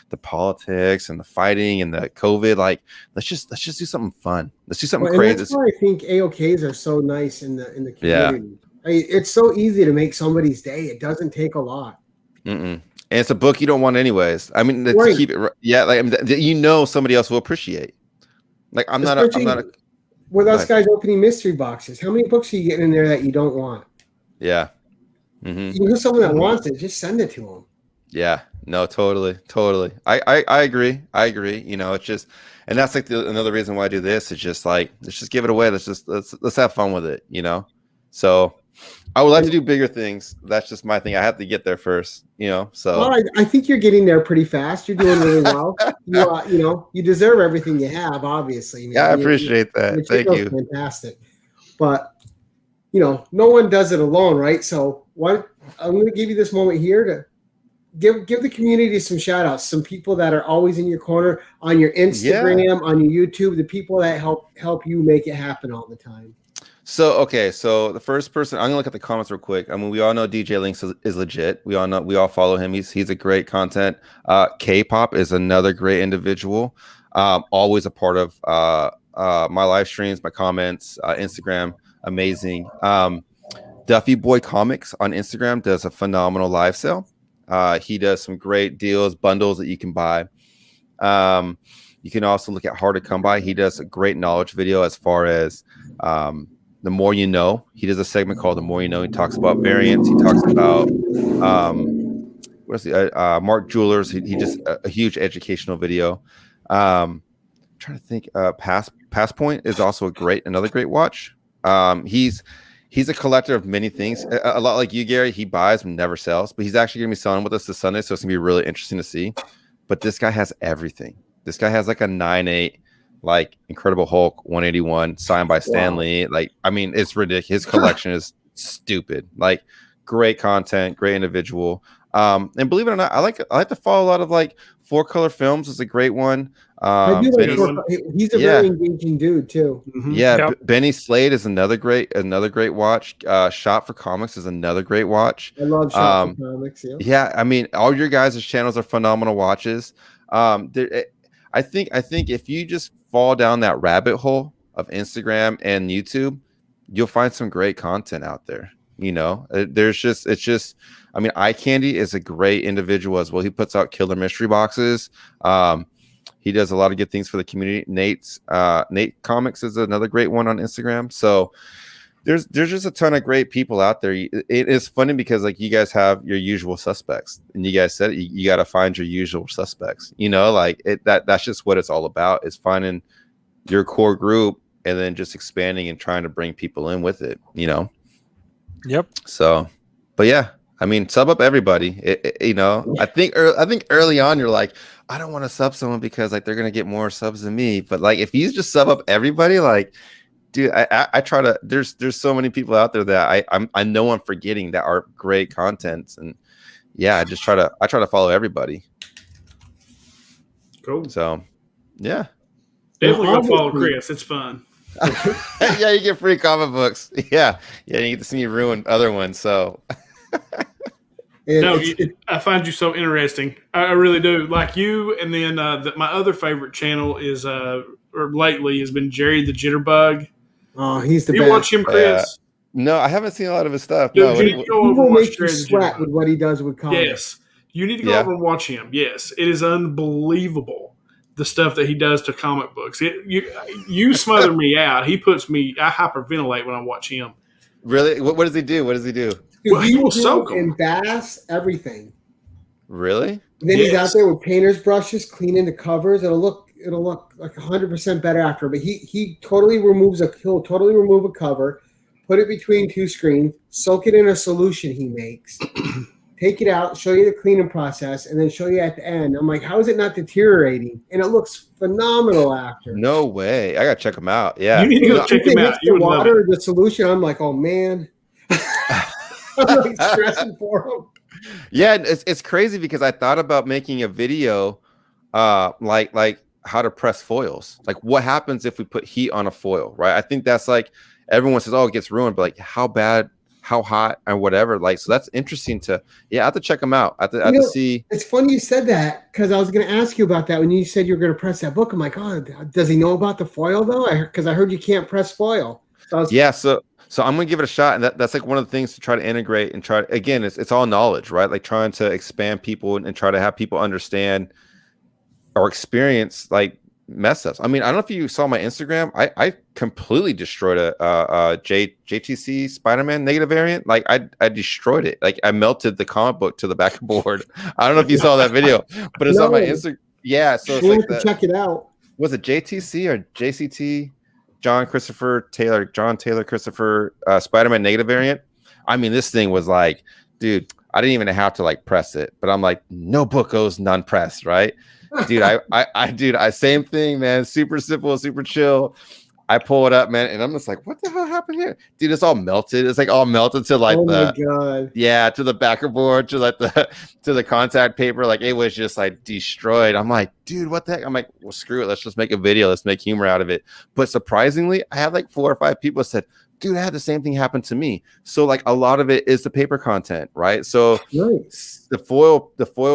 the politics and the fighting and the COVID. Let's just do something fun. Let's do something crazy. That's why I think AOKs are so nice in the community. Yeah. It's so easy to make somebody's day. It doesn't take a lot. And it's a book you don't want anyways. I mean, to keep it, yeah, somebody else will appreciate. I'm not with us guys opening mystery boxes. How many books are you getting in there that you don't want? Yeah. You know someone that wants it, just send it to them. Yeah. No, totally. I agree. It's just, and that's another reason why I do this. It's just let's just give it away. Let's have fun with it. So I would like to do bigger things. That's just my thing. I have to get there first, so. Well, I think you're getting there pretty fast. You're doing really well. You deserve everything you have, obviously. Yeah, I appreciate that. Thank you. Fantastic. But, no one does it alone, right? So I'm going to give you this moment here to give the community some shout outs, some people that are always in your corner on your Instagram, on your YouTube, the people that help you make it happen all the time. So the first person, I'm gonna look at the comments real quick. I mean, we all know DJ Links is legit. We all follow him. He's a great content. K-pop is another great individual. Always a part of my live streams, my comments, Instagram, amazing. Duffy Boy Comics on Instagram does a phenomenal live sale. He does some great deals, bundles that you can buy. You can also look at Hard to Come By. He does a great knowledge video as far as The More You Know. He does a segment called The More You Know. He talks about variants. He talks about Mark Jewelers. He just a huge educational video. I'm trying to think. Passpoint is also another great watch. He's a collector of many things. A lot like you, Gary. He buys and never sells, but he's actually going to be selling with us this Sunday, so it's going to be really interesting to see. But this guy has everything. This guy has like a 9.8, like Incredible Hulk 181 signed by Stan Lee. Like, I mean, it's ridiculous. His collection is stupid. Like, great content, great individual. And believe it or not, I like to follow a lot of like 4-Color Films is a great one. I do like he's a very engaging dude too. Yeah, Benny Slade is another great watch. Shop for Comics is another great watch. I love Shop for Comics. Yeah, I mean, all your guys' channels are phenomenal watches. I think if you just fall down that rabbit hole of Instagram and YouTube, you'll find some great content out there. You know, I mean, Eye Candy is a great individual as well. He puts out killer mystery boxes. He does a lot of good things for the community. Nate Comics is another great one on Instagram. So there's just a ton of great people out there. It is funny because like you guys have your usual suspects, and you guys said you got to find your usual suspects. You know, like that's just what it's all about, is finding your core group and then just expanding and trying to bring people in with it. You know. Yep. So, but yeah. I mean, sub up everybody. You know, I think early on you're like, I don't want to sub someone because like they're gonna get more subs than me. But like, if you just sub up everybody, like, dude, I try to. There's so many people out there that I know I'm forgetting that are great contents, and yeah, I try to follow everybody. Cool. So, yeah, definitely go follow Chris. It's fun. Yeah, you get free comic books. Yeah, you get to see me ruin other ones. So. No, I find you so interesting. I really do. Like you, and then my other favorite channel is, or lately, has been Jerry the Jitterbug. Oh, he's the best. You watch him, Chris? No, I haven't seen a lot of his stuff. Dude, no, you need to go over and watch Jerry the sweat with what he does with comics. Yes, you need to go over and watch him. Yes, it is unbelievable the stuff that he does to comic books. You smother me out. I hyperventilate when I watch him. Really? What does he do? What does he do? Well, he will soak them. And bass, everything. Really? And then he's out there with painter's brushes, cleaning the covers. It'll look like 100% better after. But he'll totally remove a cover, put it between two screens, soak it in a solution he makes, take it out, show you the cleaning process, and then show you at the end. I'm like, how is it not deteriorating? And it looks phenomenal after. No way. I gotta check him out. Yeah. You need to go check him out. You the water, the solution. I'm like, oh man. I'm like stressing for him. Yeah, it's crazy because I thought about making a video like how to press foils. Like what happens if we put heat on a foil, right? I think that's like everyone says, oh, it gets ruined, but like how bad, how hot, and whatever. Like, so that's interesting I have to check them out. I have to see. It's funny you said that because I was going to ask you about that when you said you were going to press that book. I'm like, oh, does he know about the foil though? Because I heard you can't press foil. So I'm gonna give it a shot, and that's like one of the things to try to integrate and again, it's all knowledge, right? Like trying to expand people and try to have people understand or experience like mess ups. I mean, I don't know if you saw my Instagram. I completely destroyed a JTC Spider-Man negative variant. Like I destroyed it. Like I melted the comic book to the backboard. I don't know if you saw that video, but it's on my Instagram. Yeah, so it's like check it out. Was it JTC or JCT? John Taylor Christopher Spider-Man negative variant. I mean, this thing was like, dude, I didn't even have to like press it, but I'm like, no book goes non-pressed, right? Dude, I same thing, man. Super simple, super chill. I pull it up, man, and I'm just like, what the hell happened here? Dude, it's all melted. It's like all melted to like to the backer board, to like to the contact paper. Like it was just like destroyed. I'm like, dude, what the heck? I'm like, well, screw it. Let's just make a video. Let's make humor out of it. But surprisingly, I had like 4 or 5 people said, dude, I had the same thing happen to me. So like a lot of it is the paper content, right? So the foil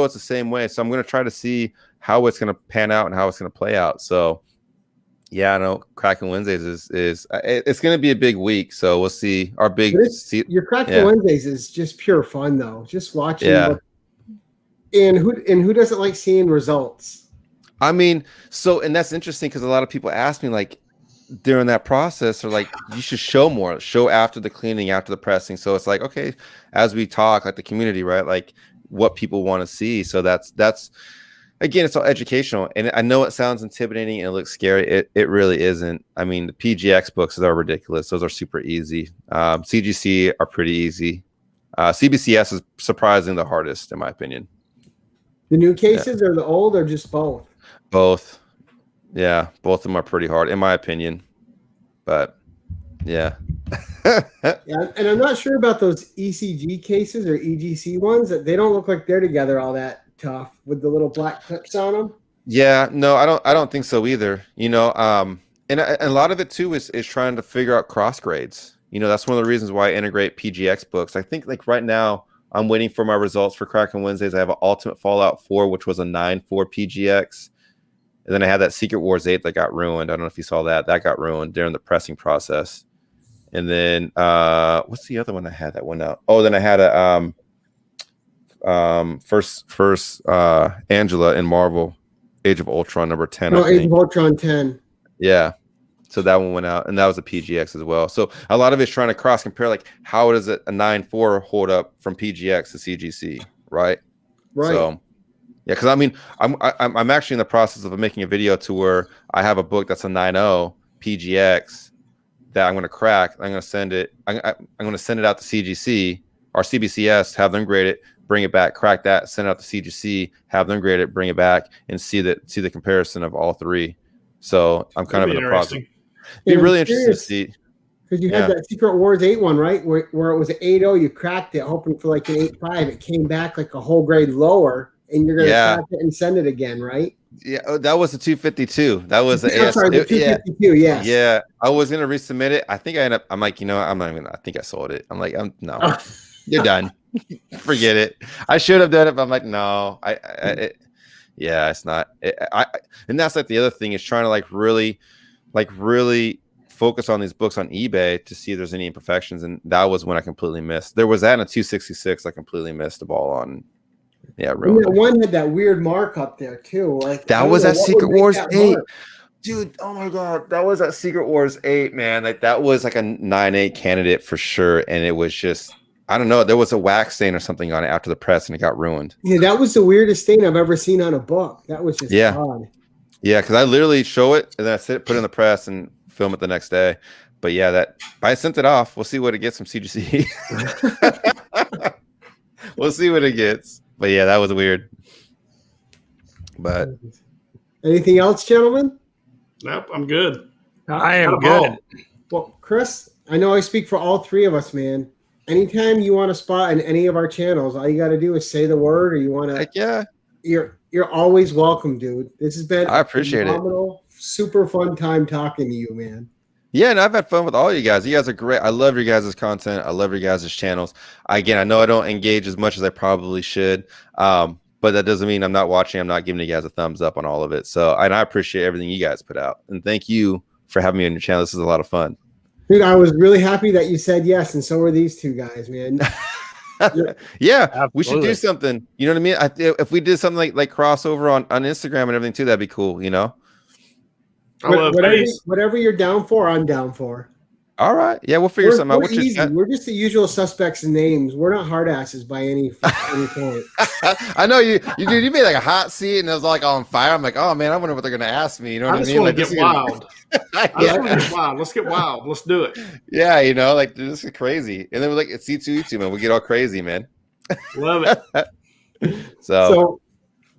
is the same way. So I'm going to try to see how it's going to pan out and how it's going to play out. So yeah, I know Cracking Wednesdays is it's going to be a big week, so we'll see. Our big your Cracking Wednesdays is just pure fun, though. Just watching. And who doesn't like seeing results? I mean, so, and that's interesting because a lot of people ask me like during that process are like, you should show more, show after the cleaning, after the pressing. So it's like, okay, as we talk, like the community, right? Like what people want to see. So that's again, it's all educational. And I know it sounds intimidating and it looks scary. It really isn't. I mean, the PGX books are ridiculous. Those are super easy. CGC are pretty easy. CBCS is surprisingly the hardest, in my opinion. The new cases or the old or just both? Both. Yeah, both of them are pretty hard, in my opinion. But yeah. Yeah, and I'm not sure about those ECG cases or EGC ones. That they don't look like they're together all that tough with the little black clips on them. Yeah, no, I don't think so either. You know, and a lot of it too is trying to figure out cross grades. You know, that's one of the reasons why I integrate PGX books. I think like right now I'm waiting for my results for Kraken Wednesdays. I have an Ultimate Fallout 4, which was a 9.4 PGX. And then I had that Secret Wars 8 that got ruined. I don't know if you saw that. That got ruined during the pressing process. And then what's the other one I had that went out? Oh, then I had a first Angela in Marvel Age of Ultron number 10. No, Age of Ultron 10. Yeah. So that one went out, and that was a PGX as well. So a lot of it's trying to cross compare, like how does a 9.4 hold up from PGX to CGC, right? Right. So yeah, because I mean, I'm actually in the process of making a video to where I have a book that's a 9.0 PGX that I'm going to crack. I'm going to send it. I'm going to send it out to CGC or CBCS, have them grade it, bring it back, crack that, send it out to CGC, have them grade it, bring it back, and see the comparison of all three. So I'm kind of in the process. It'd be really interesting to see. Because you had that Secret Wars 8 one, right? Where it was an 8.0, you cracked it, hoping for like an 8.5. It came back like a whole grade lower, and you're going to crack it and send it again, right? Yeah, that was a 252. That was the 252. Yes. Yeah, I was gonna resubmit it. I think I ended up. I'm like, you know, I'm not even. I think I sold it. I'm like, no, you're done. Forget it. I should have done it, but I'm like, no. It's not. And that's like the other thing is trying to really focus on these books on eBay to see if there's any imperfections. And that was when I completely missed. There was that in a 266. I completely missed the ball on. Yeah, really. That one had that weird mark up there too. Like that was that Secret Wars 8. Dude, oh my god, that was that Secret Wars 8, man. Like that was like a 9.8 candidate for sure. And it was just, I don't know, there was a wax stain or something on it after the press and it got ruined. Yeah, that was the weirdest stain I've ever seen on a book. That was just odd. Yeah, because I literally show it and then I put it in the press and film it the next day. But yeah, I sent it off. We'll see what it gets from CGC. We'll see what it gets. But yeah, that was weird. But anything else, gentlemen? Nope, I'm good. I am good. Well, Chris, I know I speak for all three of us, man. Anytime you want a spot in any of our channels, all you got to do is say the word, or you want to. Yeah. You're always welcome, dude. This has been I appreciate it. Super fun time talking to you, man. Yeah, and I've had fun with all you guys. You guys are great. I love your guys' content. I love your guys' channels. Again, I know I don't engage as much as I probably should, but that doesn't mean I'm not watching. I'm not giving you guys a thumbs up on all of it. So, and I appreciate everything you guys put out. And thank you for having me on your channel. This is a lot of fun. Dude, I was really happy that you said yes, and so were these two guys, man. Yeah, absolutely. We should do something. You know what I mean? If we did something like crossover on Instagram and everything too, that'd be cool, you know? Whatever you're down for, I'm down for. All right. Yeah, we'll figure something out. Easy. We're just the usual suspects in names. We're not hard asses by any point. I know you made like a hot seat and it was like on fire. I'm like, oh man, I wonder what they're gonna ask me. You know what I mean? Like, get wild. Get wild. Let's get wild. Let's do it. Yeah, you know, like this is crazy. And then we're like, it's C2E2, man. We get all crazy, man. Love it. So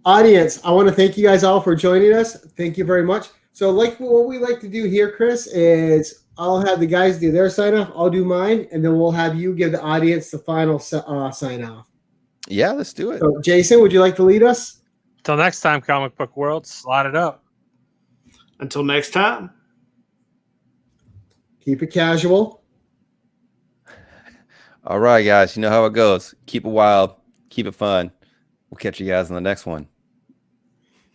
audience, I want to thank you guys all for joining us. Thank you very much. So like what we like to do here, Chris, is I'll have the guys do their sign off. I'll do mine, and then we'll have you give the audience the final sign off. Yeah, let's do it. So, Jason, would you like to lead us? Until next time, Comic Book World, slot it up. Until next time. Keep it casual. All right, guys. You know how it goes. Keep it wild. Keep it fun. We'll catch you guys in the next one.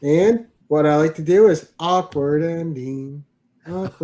And what I like to do is awkward ending. Awkward.